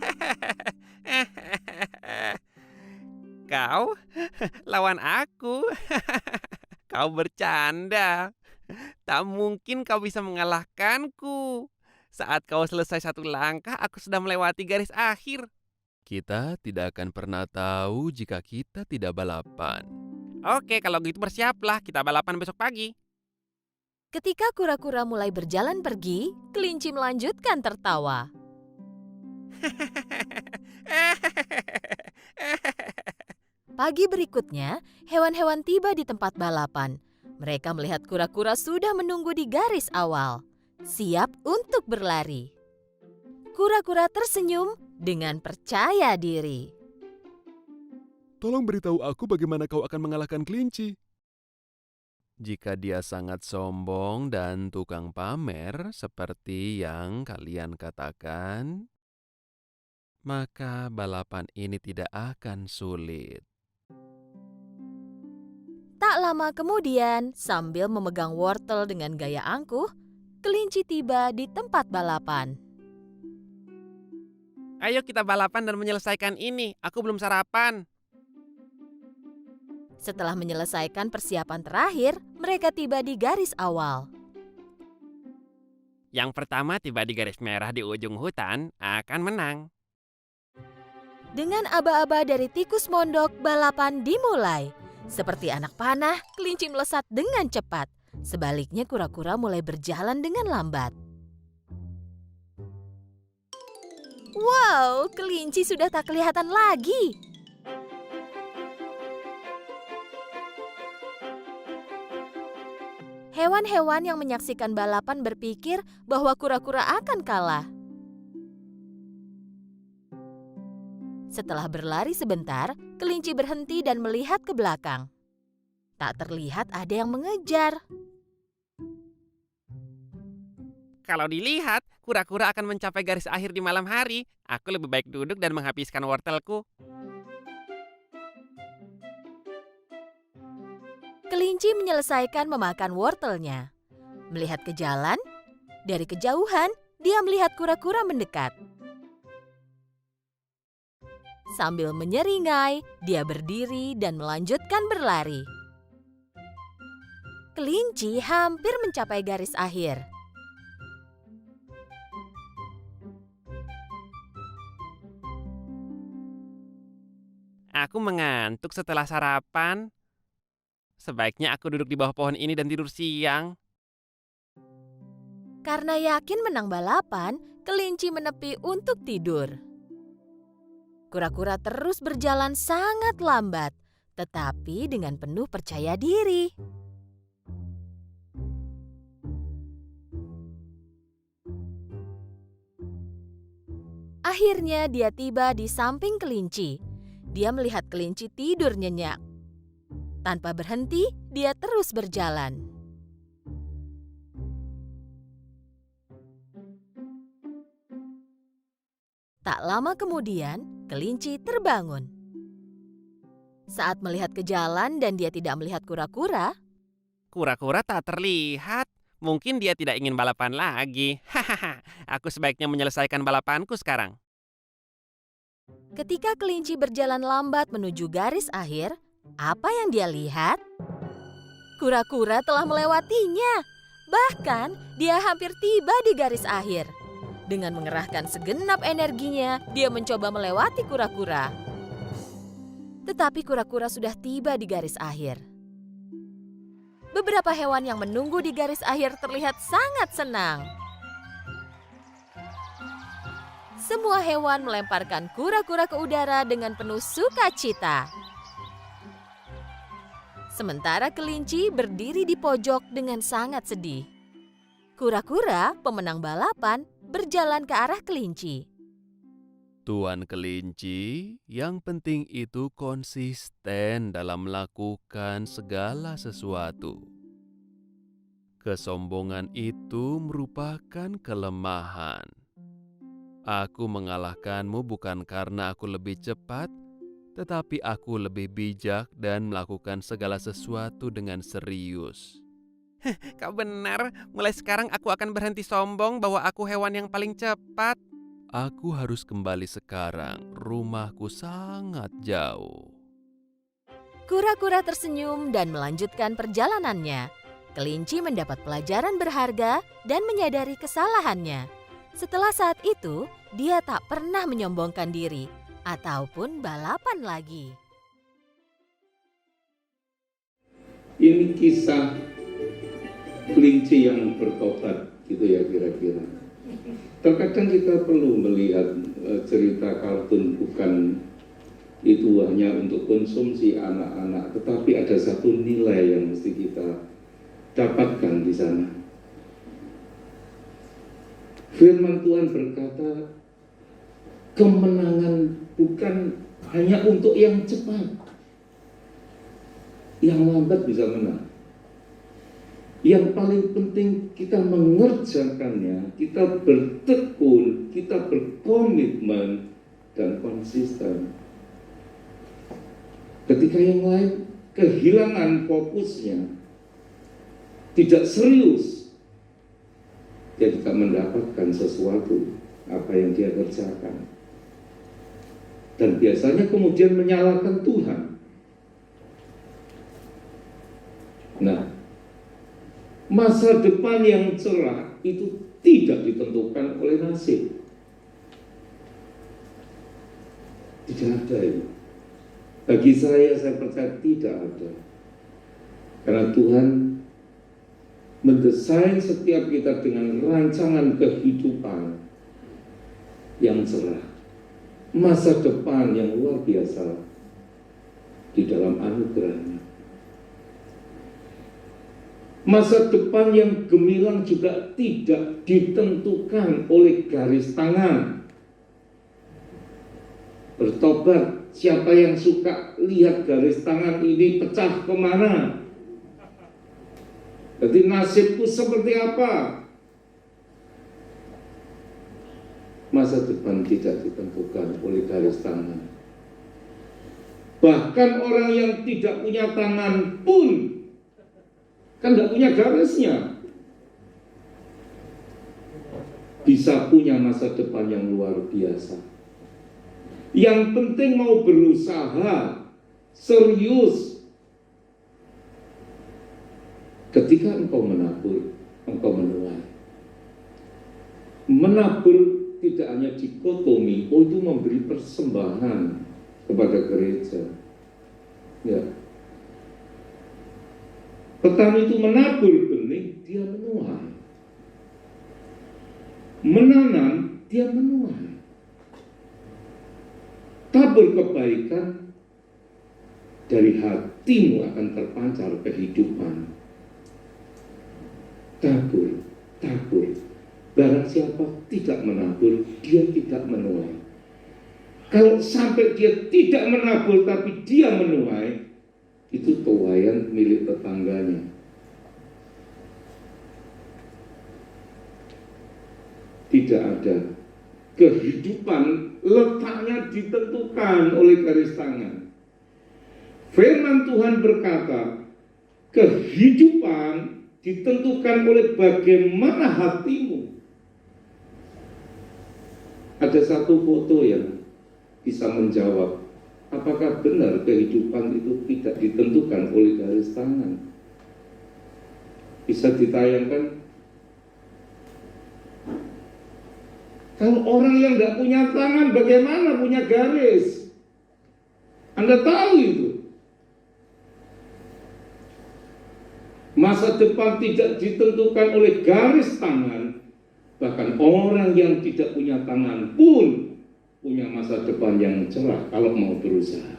Kau lawan aku. Kau bercanda. Tak mungkin kau bisa mengalahkanku. Saat kau selesai satu langkah, aku sudah melewati garis akhir. Kita tidak akan pernah tahu jika kita tidak balapan. Oke, kalau gitu bersiaplah. Kita balapan besok pagi. Ketika kura-kura mulai berjalan pergi, kelinci melanjutkan tertawa. Pagi berikutnya, hewan-hewan tiba di tempat balapan. Mereka melihat kura-kura sudah menunggu di garis awal, siap untuk berlari. Kura-kura tersenyum dengan percaya diri. Tolong beritahu aku bagaimana kau akan mengalahkan kelinci. Jika dia sangat sombong dan tukang pamer seperti yang kalian katakan, maka balapan ini tidak akan sulit. Tak lama kemudian, sambil memegang wortel dengan gaya angkuh, kelinci tiba di tempat balapan. Ayo kita balapan dan menyelesaikan ini. Aku belum sarapan. Setelah menyelesaikan persiapan terakhir, mereka tiba di garis awal. Yang pertama tiba di garis merah di ujung hutan akan menang. Dengan aba-aba dari tikus mondok, balapan dimulai. Seperti anak panah, kelinci melesat dengan cepat. Sebaliknya kura-kura mulai berjalan dengan lambat. Wow, kelinci sudah tak kelihatan lagi. Hewan-hewan yang menyaksikan balapan berpikir bahwa kura-kura akan kalah. Setelah berlari sebentar, kelinci berhenti dan melihat ke belakang. Tak terlihat ada yang mengejar. Kalau dilihat, kura-kura akan mencapai garis akhir di malam hari. Aku lebih baik duduk dan menghabiskan wortelku. Kelinci menyelesaikan memakan wortelnya. Melihat ke jalan, dari kejauhan dia melihat kura-kura mendekat. Sambil menyeringai, dia berdiri dan melanjutkan berlari. Kelinci hampir mencapai garis akhir. Aku mengantuk setelah sarapan. Sebaiknya aku duduk di bawah pohon ini dan tidur siang. Karena yakin menang balapan, kelinci menepi untuk tidur. Kura-kura terus berjalan sangat lambat, tetapi dengan penuh percaya diri. Akhirnya dia tiba di samping kelinci. Dia melihat kelinci tidur nyenyak. Tanpa berhenti, dia terus berjalan. Tak lama kemudian, kelinci terbangun. Saat melihat ke jalan dan dia tidak melihat kura-kura, Kura-kura tak terlihat. Mungkin dia tidak ingin balapan lagi. Hahaha, aku sebaiknya menyelesaikan balapanku sekarang. ketika kelinci berjalan lambat menuju garis akhir, apa yang dia lihat? Kura-kura telah melewatinya. Bahkan, dia hampir tiba di garis akhir. Dengan mengerahkan segenap energinya, dia mencoba melewati kura-kura. Tetapi kura-kura sudah tiba di garis akhir. Beberapa hewan yang menunggu di garis akhir terlihat sangat senang. Semua hewan melemparkan kura-kura ke udara dengan penuh sukacita. Sementara kelinci berdiri di pojok dengan sangat sedih. Kura-kura, pemenang balapan, berjalan ke arah kelinci. Tuan kelinci, yang penting itu konsisten dalam melakukan segala sesuatu. Kesombongan itu merupakan kelemahan. Aku mengalahkanmu bukan karena aku lebih cepat, tetapi aku lebih bijak dan melakukan segala sesuatu dengan serius. Kau benar, mulai sekarang aku akan berhenti sombong bahwa aku hewan yang paling cepat. Aku harus kembali sekarang. Rumahku sangat jauh. Kura-kura tersenyum dan melanjutkan perjalanannya. Kelinci mendapat pelajaran berharga dan menyadari kesalahannya. Setelah saat itu, dia tak pernah menyombongkan diri ataupun balapan lagi. Ini kisah kelinci yang bertobat, gitu ya kira-kira. Terkadang kita perlu melihat cerita kartun bukan itu hanya untuk konsumsi anak-anak, tetapi ada satu nilai yang mesti kita dapatkan di sana. Firman Tuhan berkata, kemenangan bukan hanya untuk yang cepat. Yang lambat bisa menang. Yang paling penting kita mengerjakannya, kita bertekun, kita berkomitmen dan konsisten. Ketika yang lain kehilangan fokusnya, tidak serius, dia tidak mendapatkan sesuatu apa yang dia kerjakan. Dan biasanya kemudian menyalahkan Tuhan. Nah, masa depan yang cerah itu tidak ditentukan oleh nasib. Tidak ada itu. Bagi saya percaya tidak ada. Karena Tuhan mendesain setiap kita dengan rancangan kehidupan yang cerah. Masa depan yang luar biasa di dalam anugerahnya. Masa depan yang gemilang juga tidak ditentukan oleh garis tangan. Bertobat, siapa yang suka lihat garis tangan ini pecah kemana? Jadi nasibku seperti apa? Masa depan tidak ditentukan oleh garis tangan. Bahkan orang yang tidak punya tangan pun kan tidak punya garisnya, bisa punya masa depan yang luar biasa. Yang penting mau berusaha serius. Ketika engkau menabur, engkau menuai. Menabur tidak hanya dikotomi, itu memberi persembahan kepada gereja. Ya. Petani itu menabur benih, dia menuai. Menanam, dia menuai. Tabur kebaikan, dari hatimu akan terpancar kehidupan. Tabur, tabur. Barang siapa tidak menabur, dia tidak menuai. Kalau sampai dia tidak menabur tapi dia menuai, itu tuaian milik tetangganya. Tidak ada. Kehidupan letaknya ditentukan oleh garis tangan. Firman Tuhan berkata, kehidupan ditentukan oleh bagaimana hatimu. Ada satu foto yang bisa menjawab, apakah benar kehidupan itu tidak ditentukan oleh garis tangan? Bisa ditayangkan? Kalau orang yang tidak punya tangan, bagaimana punya garis? Anda tahu itu. Masa depan tidak ditentukan oleh garis tangan. Bahkan orang yang tidak punya tangan pun punya masa depan yang cerah kalau mau berusaha.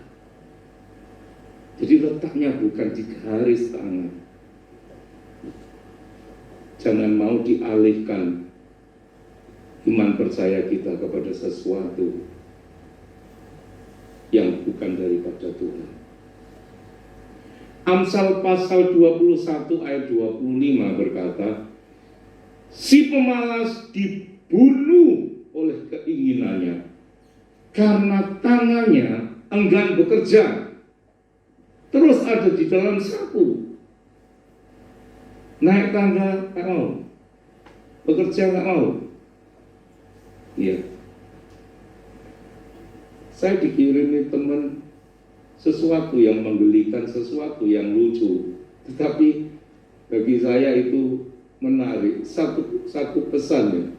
Jadi letaknya bukan di garis tangan. Jangan mau dialihkan iman percaya kita kepada sesuatu yang bukan daripada Tuhan. Amsal pasal 21 ayat 25 berkata, si pemalas dibunuh oleh keinginannya, karena tangannya enggan bekerja, terus ada di dalam saku. naik tangga nggak mau, bekerja nggak mau. Iya. Saya dikirimi teman sesuatu yang menggelikan, sesuatu yang lucu, tetapi bagi saya itu menarik. Satu pesannya,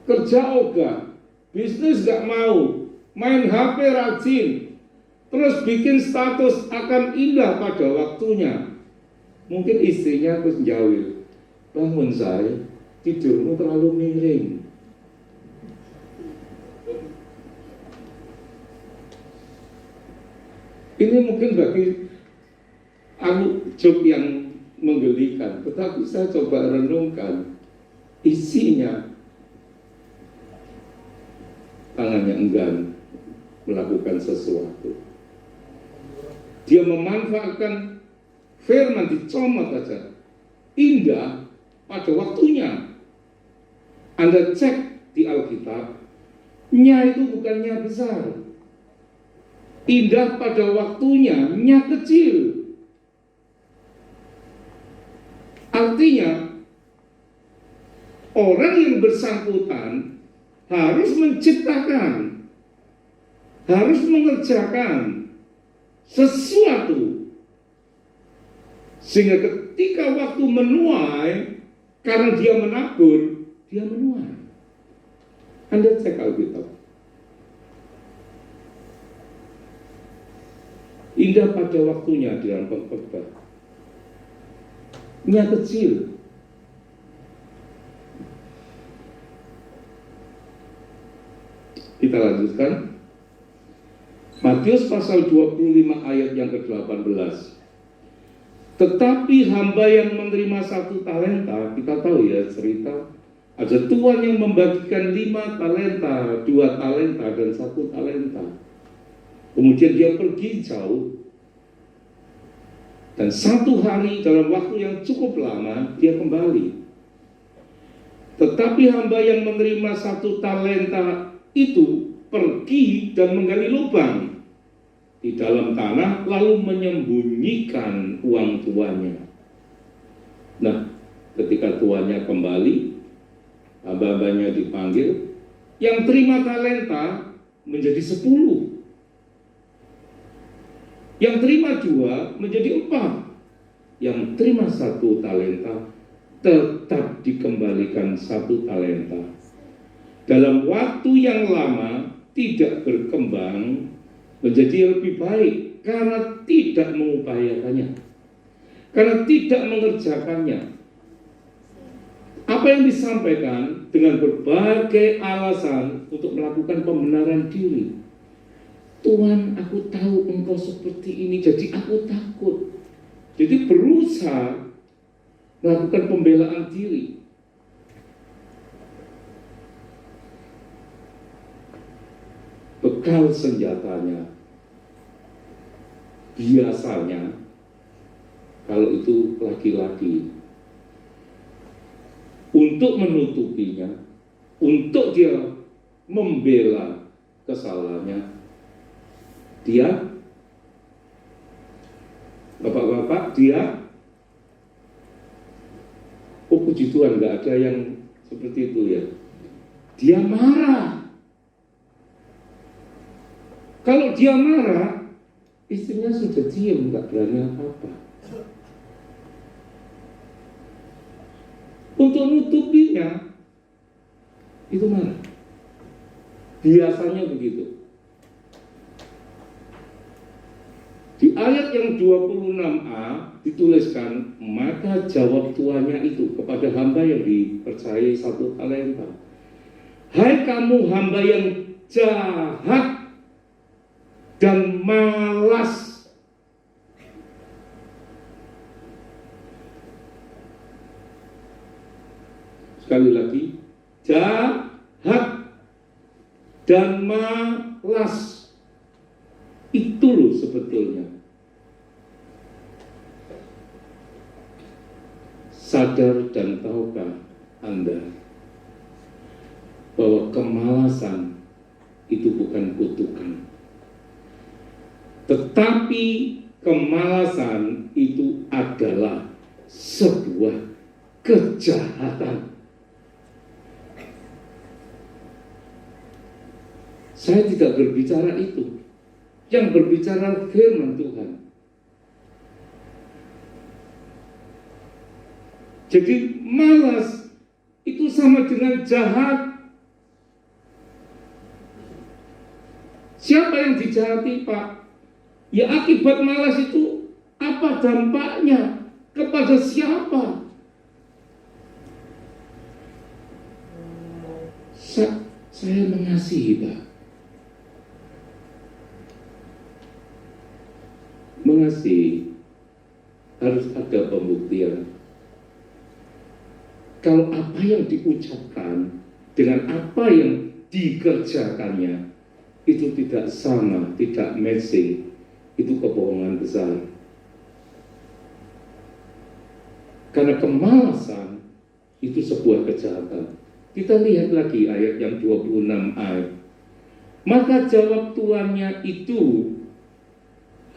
kerja ogah, bisnis gak mau, main HP rajin, terus bikin status akan indah pada waktunya. Mungkin istrinya terus jawil, bangun saya, tidurmu terlalu miring. Ini mungkin bagi job yang menggelikan, tetapi saya coba renungkan isinya. Tangannya enggan melakukan sesuatu. Dia memanfaatkan firman, dicomot saja. Indah pada waktunya. Anda cek di Alkitab, nya itu bukan nya besar. Indah pada waktunya, nya kecil. Artinya, orang yang bersangkutan harus menciptakan, harus mengerjakan sesuatu, sehingga ketika waktu menuai, karena dia menabur, dia menuai. Anda cek Alkitab. Indah pada waktunya di dalam pengkhotbah. Nya kecil. Kita lanjutkan. Matius pasal 25 ayat yang ke-18. Tetapi hamba yang menerima 1 talenta, kita tahu ya cerita, ada tuan yang membagikan 5 talenta, 2 talenta, dan 1 talenta. Kemudian dia pergi jauh, dan 1 hari dalam waktu yang cukup lama, dia kembali. Tetapi hamba yang menerima 1 talenta itu pergi dan menggali lubang di dalam tanah, lalu menyembunyikan uang tuannya. Nah, ketika tuannya kembali, hamba-hambanya dipanggil, yang terima talenta menjadi 10, yang terima 2 menjadi 4, yang terima 1 talenta tetap dikembalikan 1 talenta. Dalam waktu yang lama tidak berkembang menjadi lebih baik karena tidak mengupayakannya, karena tidak mengerjakannya. Apa yang disampaikan dengan berbagai alasan untuk melakukan pembenaran diri. Tuhan, aku tahu engkau seperti ini, jadi aku takut. Jadi berusaha melakukan pembelaan diri. Bekal senjatanya biasanya, kalau itu laki-laki, untuk menutupinya, untuk dia membela kesalahannya, dia, bapak-bapak, dia, oh puji Tuhan, nggak ada yang seperti itu ya. Dia marah. Kalau dia marah, istrinya sudah diam, nggak berani apa-apa. Untuk nutupinya, itu marah. Biasanya begitu. Di ayat yang 26a dituliskan, maka jawab tuannya itu kepada hamba yang dipercayai 1 talenta. Hai kamu hamba yang jahat dan malas. Sekali lagi, jahat dan malas. Itu loh sebetulnya. Sadar dan tahukah Anda bahwa kemalasan itu bukan kutukan, tetapi kemalasan itu adalah sebuah kejahatan. Saya tidak berbicara itu. Yang berbicara firman Tuhan. Jadi malas itu sama dengan jahat. Siapa yang dijahati, Pak? Ya akibat malas itu apa dampaknya? Kepada siapa? Saya mengasihi, Pak. Mengasihi harus ada pembuktian. Kalau apa yang diucapkan dengan apa yang dikerjakannya itu tidak sama, tidak matching, itu kebohongan besar. Karena kemalasan itu sebuah kejahatan. Kita lihat lagi ayat yang 26a. Maka jawab tuannya itu,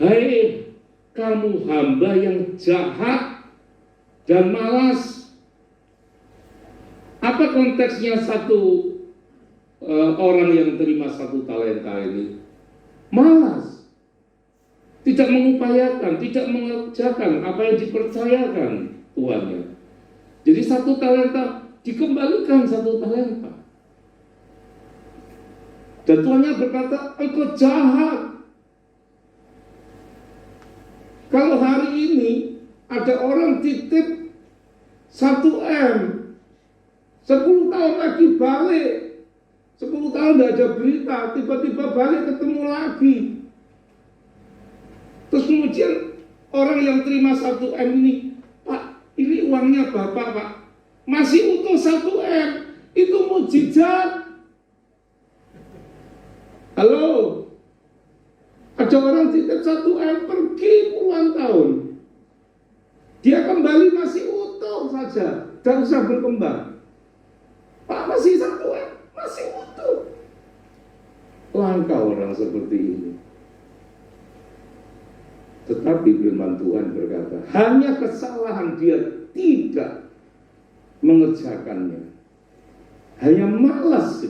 "Hai kamu hamba yang jahat dan malas." Apa konteksnya orang yang terima 1 talenta ini? Malas, tidak mengupayakan, tidak mengerjakan apa yang dipercayakan tuannya. Jadi 1 talenta dikembalikan 1 talenta. Dan tuannya berkata, "Engkau jahat." Kalau hari ini ada orang titip 1 M, 10 tahun lagi balik, 10 tahun tidak ada berita, tiba-tiba balik ketemu lagi. Terus kemudian orang yang terima 1 M ini, "Pak, ini uangnya Bapak, Pak. Masih utuh 1 M, itu mukjizat." Halo? Ada orang titip 1 M pergi puluhan tahun. Dia kembali masih utuh saja, tidak usah berkembang. "Pak, masih 1 M, masih utuh." Langka orang seperti ini. Tetapi firman Tuhan berkata, hanya kesalahan dia tidak mengerjakannya. Hanya malas.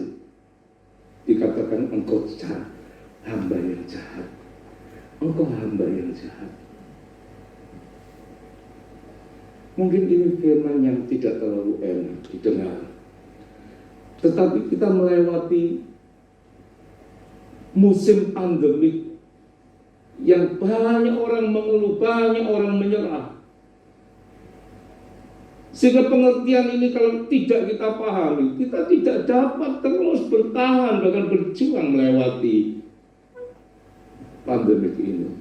Dikatakan, "Engkau jahat, hamba yang jahat." Engkau hamba yang jahat. Mungkin ini firman yang tidak terlalu enak didengar. Tetapi kita melewati musim pandemik yang banyak orang mengeluh, banyak orang menyerah. Sehingga pengertian ini kalau tidak kita pahami, kita tidak dapat terus bertahan, bahkan berjuang melewati pandemik ini.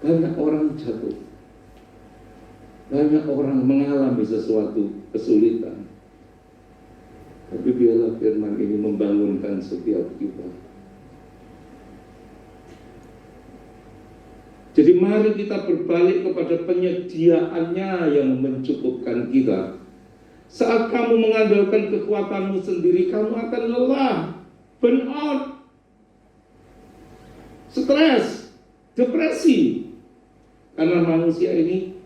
Banyak orang jatuh, banyak orang mengalami sesuatu kesulitan. Tapi biarlah firman ini membangunkan setiap kita. Jadi mari kita berbalik kepada penyediaannya yang mencukupkan kita. Saat kamu mengandalkan kekuatanmu sendiri, kamu akan lelah, burn out, stres, depresi. Karena manusia ini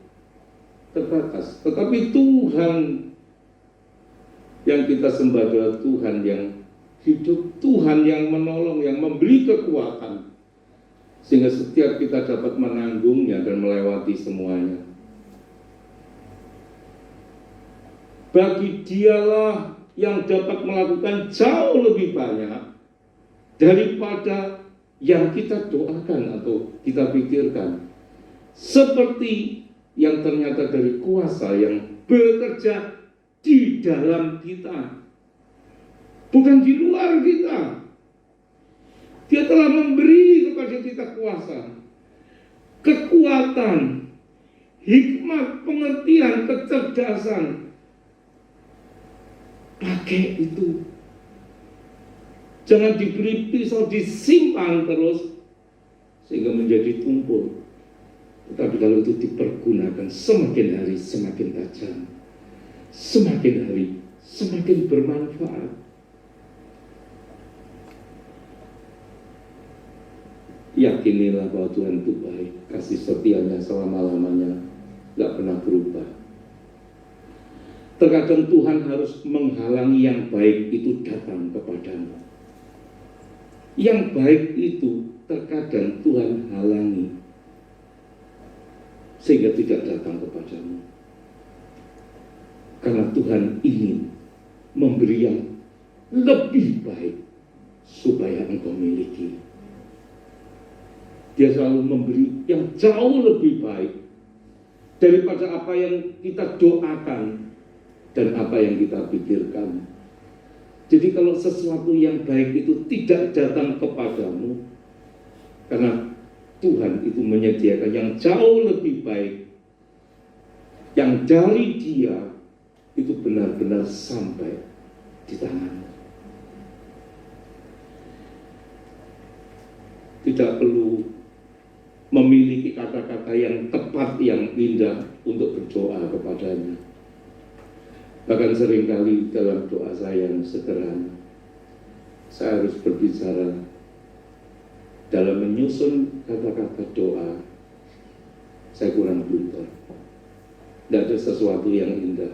terbatas. Tetapi Tuhan yang kita sembah adalah Tuhan yang hidup, Tuhan yang menolong, yang memberi kekuatan. Sehingga setiap kita dapat menanggungnya dan melewati semuanya. Bagi Dialah yang dapat melakukan jauh lebih banyak daripada yang kita doakan atau kita pikirkan. Seperti yang ternyata dari kuasa yang bekerja di dalam kita, bukan di luar kita. Dia telah memberi kepada kita kuasa, kekuatan, hikmat, pengertian, kecerdasan. Pakai itu. Jangan diberi pisau, disimpan terus sehingga menjadi tumpul. Tetapi kalau itu dipergunakan, semakin hari semakin tajam, semakin hari semakin bermanfaat. Yakinilah bahwa Tuhan itu baik, kasih setianya selama-lamanya gak pernah berubah. Terkadang Tuhan harus menghalangi yang baik itu datang kepadamu. Yang baik itu terkadang Tuhan halangi sehingga tidak datang kepadamu. Karena Tuhan ingin memberi yang lebih baik supaya engkau miliki. Dia selalu memberi yang jauh lebih baik daripada apa yang kita doakan dan apa yang kita pikirkan. Jadi kalau sesuatu yang baik itu tidak datang kepadamu, karena Tuhan itu menyediakan yang jauh lebih baik, yang dari Dia itu benar-benar sampai di tanganmu. Tidak perlu memiliki kata-kata yang tepat, yang indah untuk berdoa kepadanya. Bahkan seringkali dalam doa saya yang sederhana, saya harus berbicara dalam menyusun kata-kata doa, saya kurang pintar. Tidak ada sesuatu yang indah.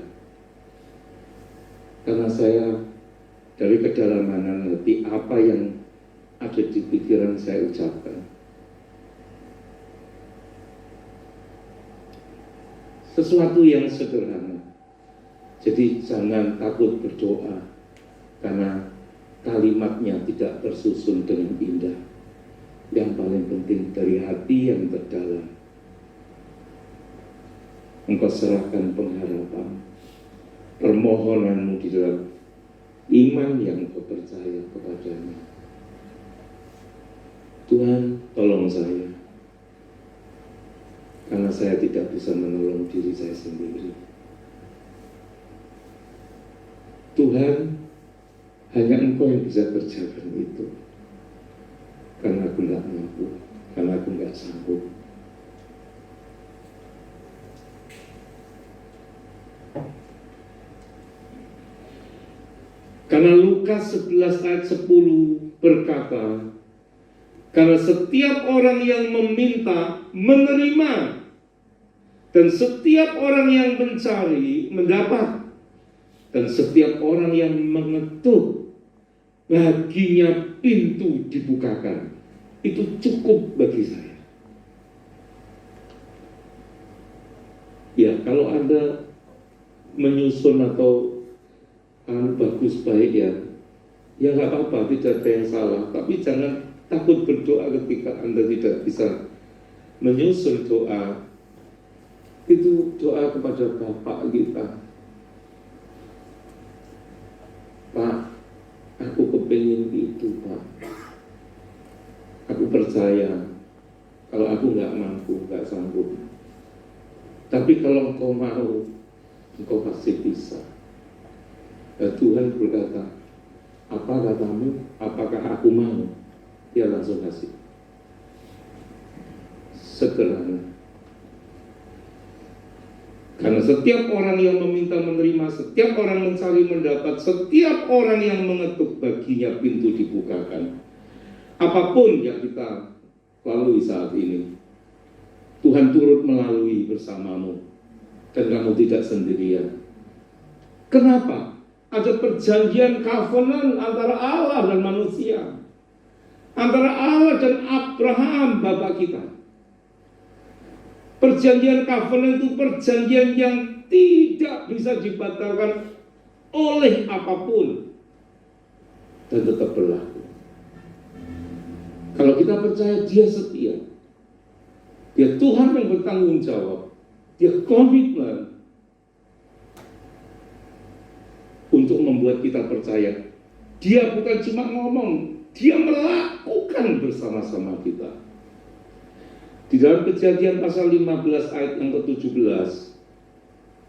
Karena saya dari kedalaman hati, apa yang ada di pikiran saya ucapkan. Sesuatu yang sederhana. Jadi jangan takut berdoa karena kalimatnya tidak tersusun dengan indah. Yang paling penting dari hati yang terdalam. Engkau serahkan pengharapan, permohonanmu di dalam iman yang engkau percaya kepadanya. Tuhan, tolong saya, karena saya tidak bisa menolong diri saya sendiri. Tuhan, hanya Engkau yang bisa kerjakan itu. Karena aku nggak mampu, karena aku nggak sanggup. Karena Lukas 11 ayat 10 berkata, karena setiap orang yang meminta, menerima. Dan setiap orang yang mencari, mendapat. Dan setiap orang yang mengetuk, baginya pintu dibukakan. Itu cukup bagi saya. Ya, kalau Anda menyusun atau bagus baik ya nggak apa-apa, tidak ada yang salah. Tapi jangan takut berdoa ketika Anda tidak bisa menyusun doa. Itu doa kepada Bapak kita. Pak, aku kepingin itu, Pak. Aku percaya kalau aku nggak mampu, nggak sanggup. Tapi kalau Engkau mau, Engkau pasti bisa. Dan Tuhan berkata, apa katamu? Apakah aku mau? Dia langsung kasih. Sederhana. Karena setiap orang yang meminta menerima, setiap orang mencari mendapat, setiap orang yang mengetuk baginya pintu dibukakan. Apapun yang kita lalui saat ini, Tuhan turut melalui bersamamu dan kamu tidak sendirian. Kenapa? Ada perjanjian covenant antara Allah dan manusia, antara Allah dan Abraham bapa kita. Perjanjian covenant itu perjanjian yang tidak bisa dibatalkan oleh apapun dan tetap berlaku. Kalau kita percaya Dia setia, Dia Tuhan yang bertanggung jawab, Dia komitmen untuk membuat kita percaya. Dia bukan cuma ngomong, Dia melakukan bersama-sama kita. Di dalam Kejadian pasal 15 ayat yang ke-17,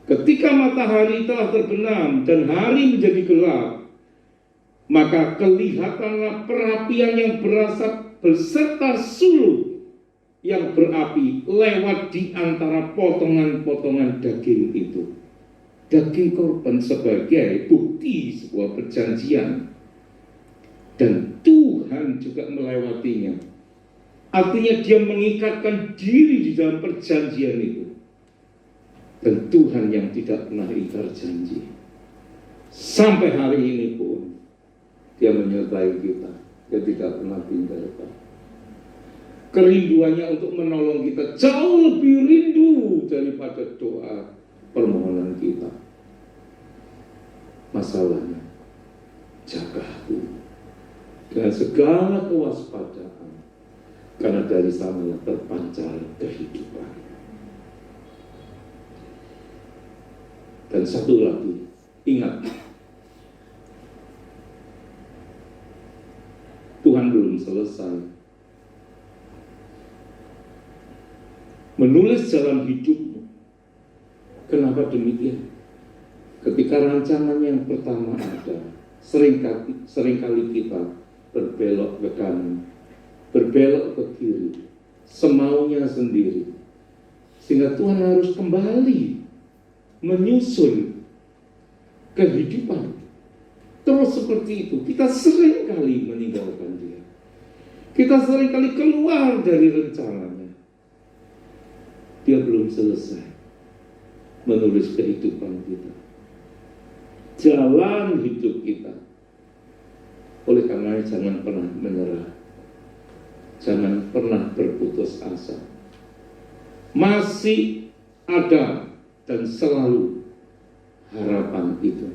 ketika matahari telah terbenam dan hari menjadi gelap, maka kelihatanlah perapian yang berasap beserta suluh yang berapi lewat di antara potongan-potongan daging itu. Daging korban sebagai bukti sebuah perjanjian. Dan Tuhan juga melewatinya. Artinya Dia mengikatkan diri di dalam perjanjian itu. Dan Tuhan yang tidak pernah ingkar janji. Sampai hari ini pun, Dia menyertai kita. Dia tidak pernah tinggalkan. Kerinduannya untuk menolong kita jauh lebih rindu daripada doa permohonan kita. Masalahnya, jaga hati dengan segala kewaspadaan, karena dari sana terpancar kehidupan. Dan satu lagi, ingat, Tuhan belum selesai menulis jalan hidupmu. Kenapa demikian? Ketika rancangan yang pertama ada, seringkali kita berbelok ke kanan, berbelok ke kiri, semaunya sendiri. Sehingga Tuhan harus kembali menyusun kehidupan. Terus seperti itu, kita seringkali meninggalkan Dia. Kita seringkali keluar dari rencananya. Dia belum selesai menulis kehidupan kita, jalan hidup kita. Oleh karena jangan pernah menyerah, jangan pernah berputus asa. Masih ada dan selalu harapan itu,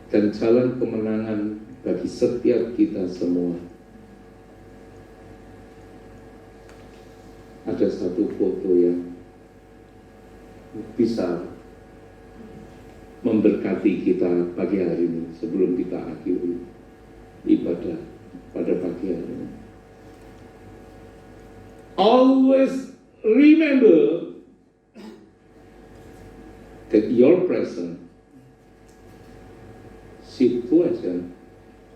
dan jalan kemenangan bagi setiap kita semua. Ada satu foto yang bisa memberkati kita pagi hari ini sebelum kita akhiri ibadah pada pagi hari ini. Always remember that your present situation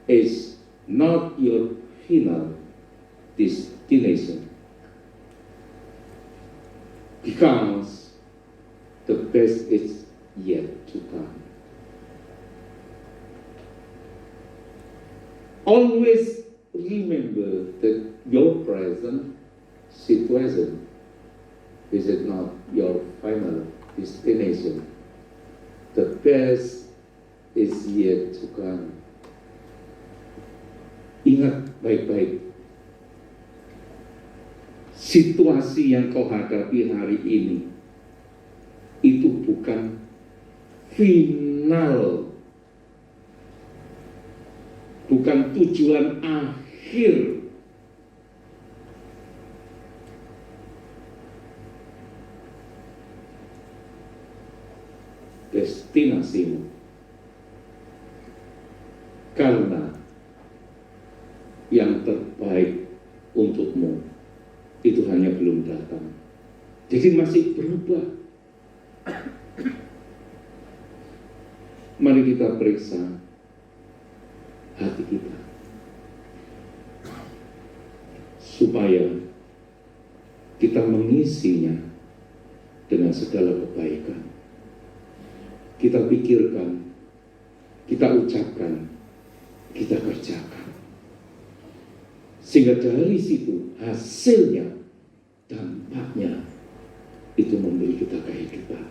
is not your final destination, because the best is yet to come. Always remember that your present situation is not your final destination. The best is yet to come. Ingat baik-baik, situasi yang kau hadapi hari ini itu bukan final, bukan tujuan akhir. Destinasimu. Karena yang terbaik untukmu itu hanya belum datang. Jadi masih berubah. Mari kita periksa hati kita, supaya kita mengisinya dengan segala kebaikan. Kita pikirkan, kita ucapkan, kita kerjakan. Sehingga dari situ hasilnya, dampaknya itu memberi kita kehidupan.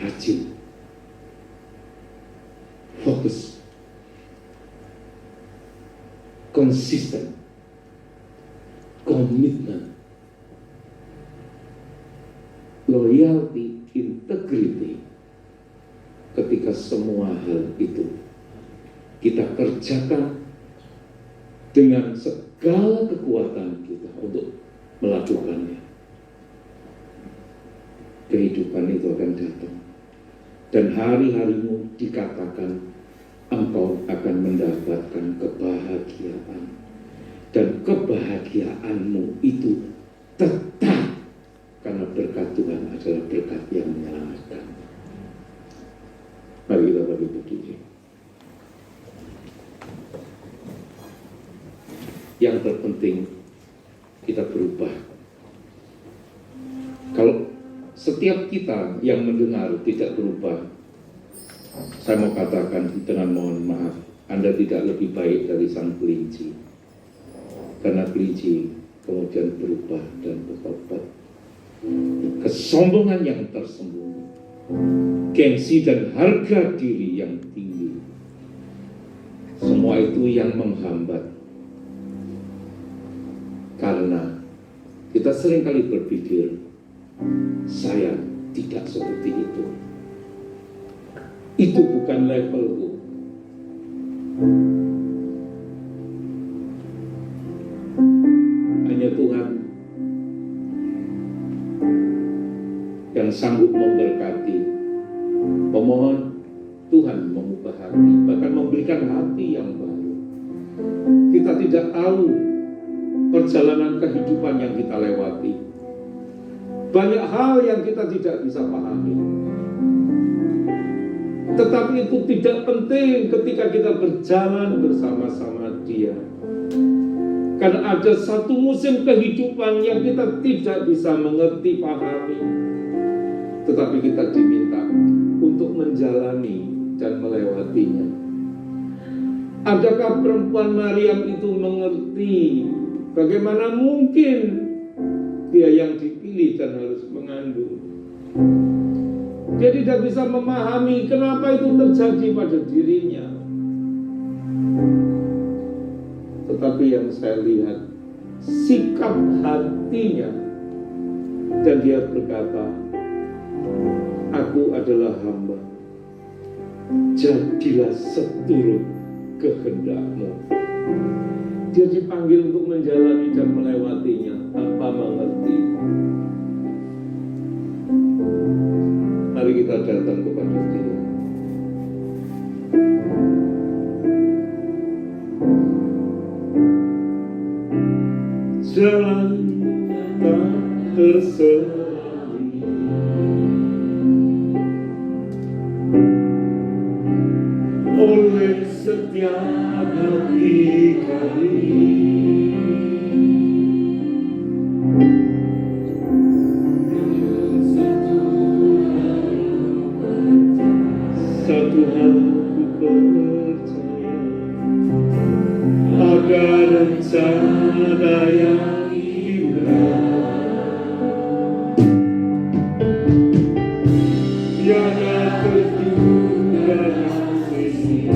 Rajin, fokus, konsisten, komitmen, loyalty, integrity. Ketika semua hal itu kita kerjakan dengan segala kekuatan kita untuk melakukannya, kehidupan itu akan datang. Dan hari-harimu dikatakan engkau akan mendapatkan kebahagiaan. Dan kebahagiaanmu itu tetap, karena berkat Tuhan adalah berkat yang menyelamatkan. Mari kita berdiri. Yang terpenting kita berubah. Kalau setiap kita yang mendengar tidak berubah, saya mau katakan dengan mohon maaf, Anda tidak lebih baik dari sang kelinci. Karena kelinci kemudian berubah dan bertobat. kesombongan yang tersembunyi, gengsi dan harga diri yang tinggi. Semua itu yang menghambat. Karena kita seringkali berpikir, saya tidak seperti itu. Itu bukan levelku. Hanya Tuhan yang sanggup memberkati. Pemohon, Tuhan mengubah hati, bahkan memberikan hati yang baru. Kita tidak tahu perjalanan kehidupan yang kita lewati. Banyak hal yang kita tidak bisa pahami. Tetapi itu tidak penting ketika kita berjalan bersama-sama Dia. Karena ada satu musim kehidupan yang kita tidak bisa mengerti, pahami. Tetapi kita diminta untuk menjalani dan melewatinya. Adakah perempuan Maryam itu mengerti bagaimana mungkin dia yang dipilih dan harus mengandung? Dia tidak bisa memahami kenapa itu terjadi pada dirinya. Tetapi yang saya lihat, sikap hatinya. Dan dia berkata, aku adalah hamba. Jadilah seturut kehendak-Mu. Dia dipanggil untuk menjalani dan melewatinya tanpa mengerti. Mari kita datang kepada Dia. Jalan tak tersendiri, oleh setiap hati kami. Satu hal ku percaya, ada rencana yang indah yang terduga hasilnya.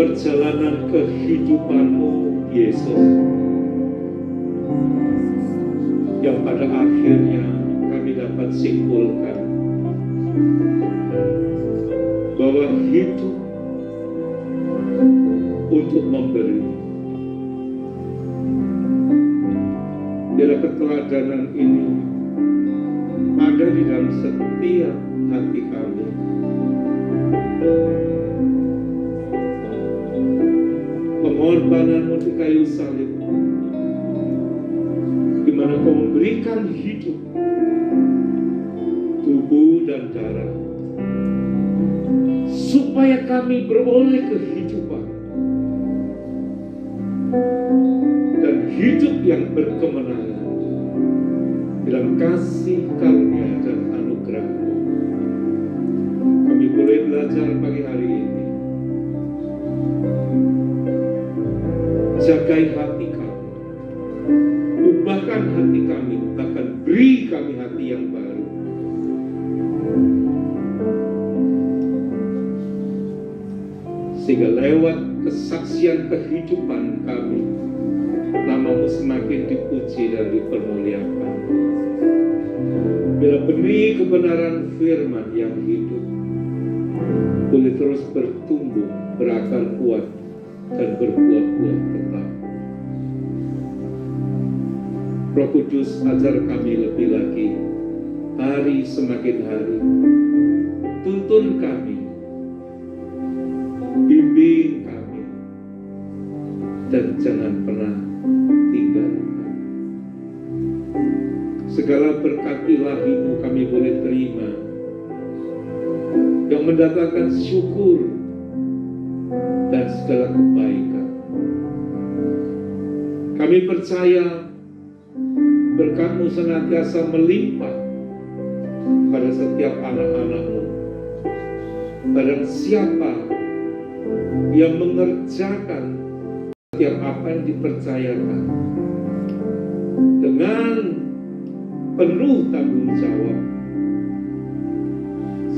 perjalanan kehidupan-Mu, Yesus, yang pada akhirnya kami dapat simpulkan bahwa hidup untuk memberi. Biarlah keteladanan ini ada di dalam setiap hati kami. Pengorbanan-Mu di kayu salib, di mana Kau memberikan hidup, tubuh dan darah, supaya kami beroleh kehidupan dan hidup yang berkemenangan dalam kasih karunia dan anugerah-Mu. Kami boleh belajar pagi hari ini. Jagai hati kami, ubahkan hati kami, bahkan beri kami hati yang baru. Sehingga lewat kesaksian kehidupan kami, nama-Mu semakin dipuji dan dipermuliakan. Bila benih kebenaran firman yang hidup boleh terus bertumbuh, berakar kuat, dan berbuah-buah tetap. Roh Kudus, ajar kami lebih lagi, hari semakin hari. Tuntun kami, bimbing kami, dan jangan pernah tinggalkan. Segala berkat ilahi-Mu kami boleh terima, yang mendatangkan syukur dan segala kebaikan. Kami percaya berkat-Mu senantiasa melimpah pada setiap anak-anak-Mu. Barang siapa yang mengerjakan setiap apa yang dipercayakan dengan penuh tanggung jawab,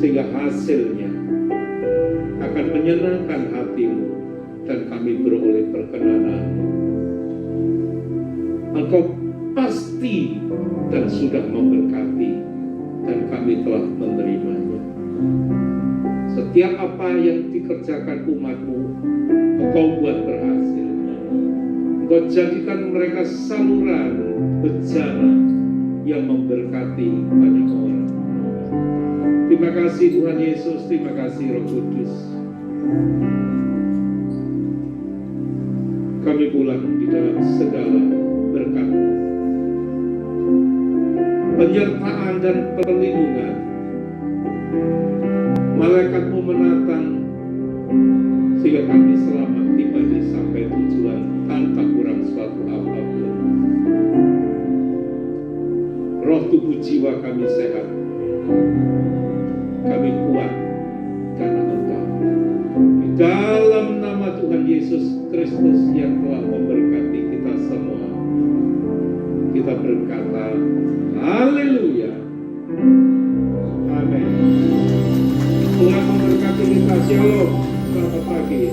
sehingga hasilnya akan menyenangkan hati-Mu dan kami beroleh perkenanan-Mu. Engkau pasti dan sudah memberkati, dan kami telah menerimanya. Setiap apa yang dikerjakan umat-Mu, Engkau buat berhasil. Engkau jadikan mereka saluran bejana yang memberkati banyak orang. Terima kasih Tuhan Yesus, terima kasih Roh Kudus. Kami pulang di dalam segala berkat-Mu, penyertaan dan perlindungan. Malaikat-Mu menatang sehingga kami selamat tiba di sampai tujuan tanpa kurang suatu apapun. Roh tubuh jiwa kami sehat, kami kuat karena Engkau. Di dalam nama Tuhan Yesus Kristus yang telah memberkati kita semua, kita berkata, haleluya, amin. Tuhan memberkati kita. Shalom, selamat pagi.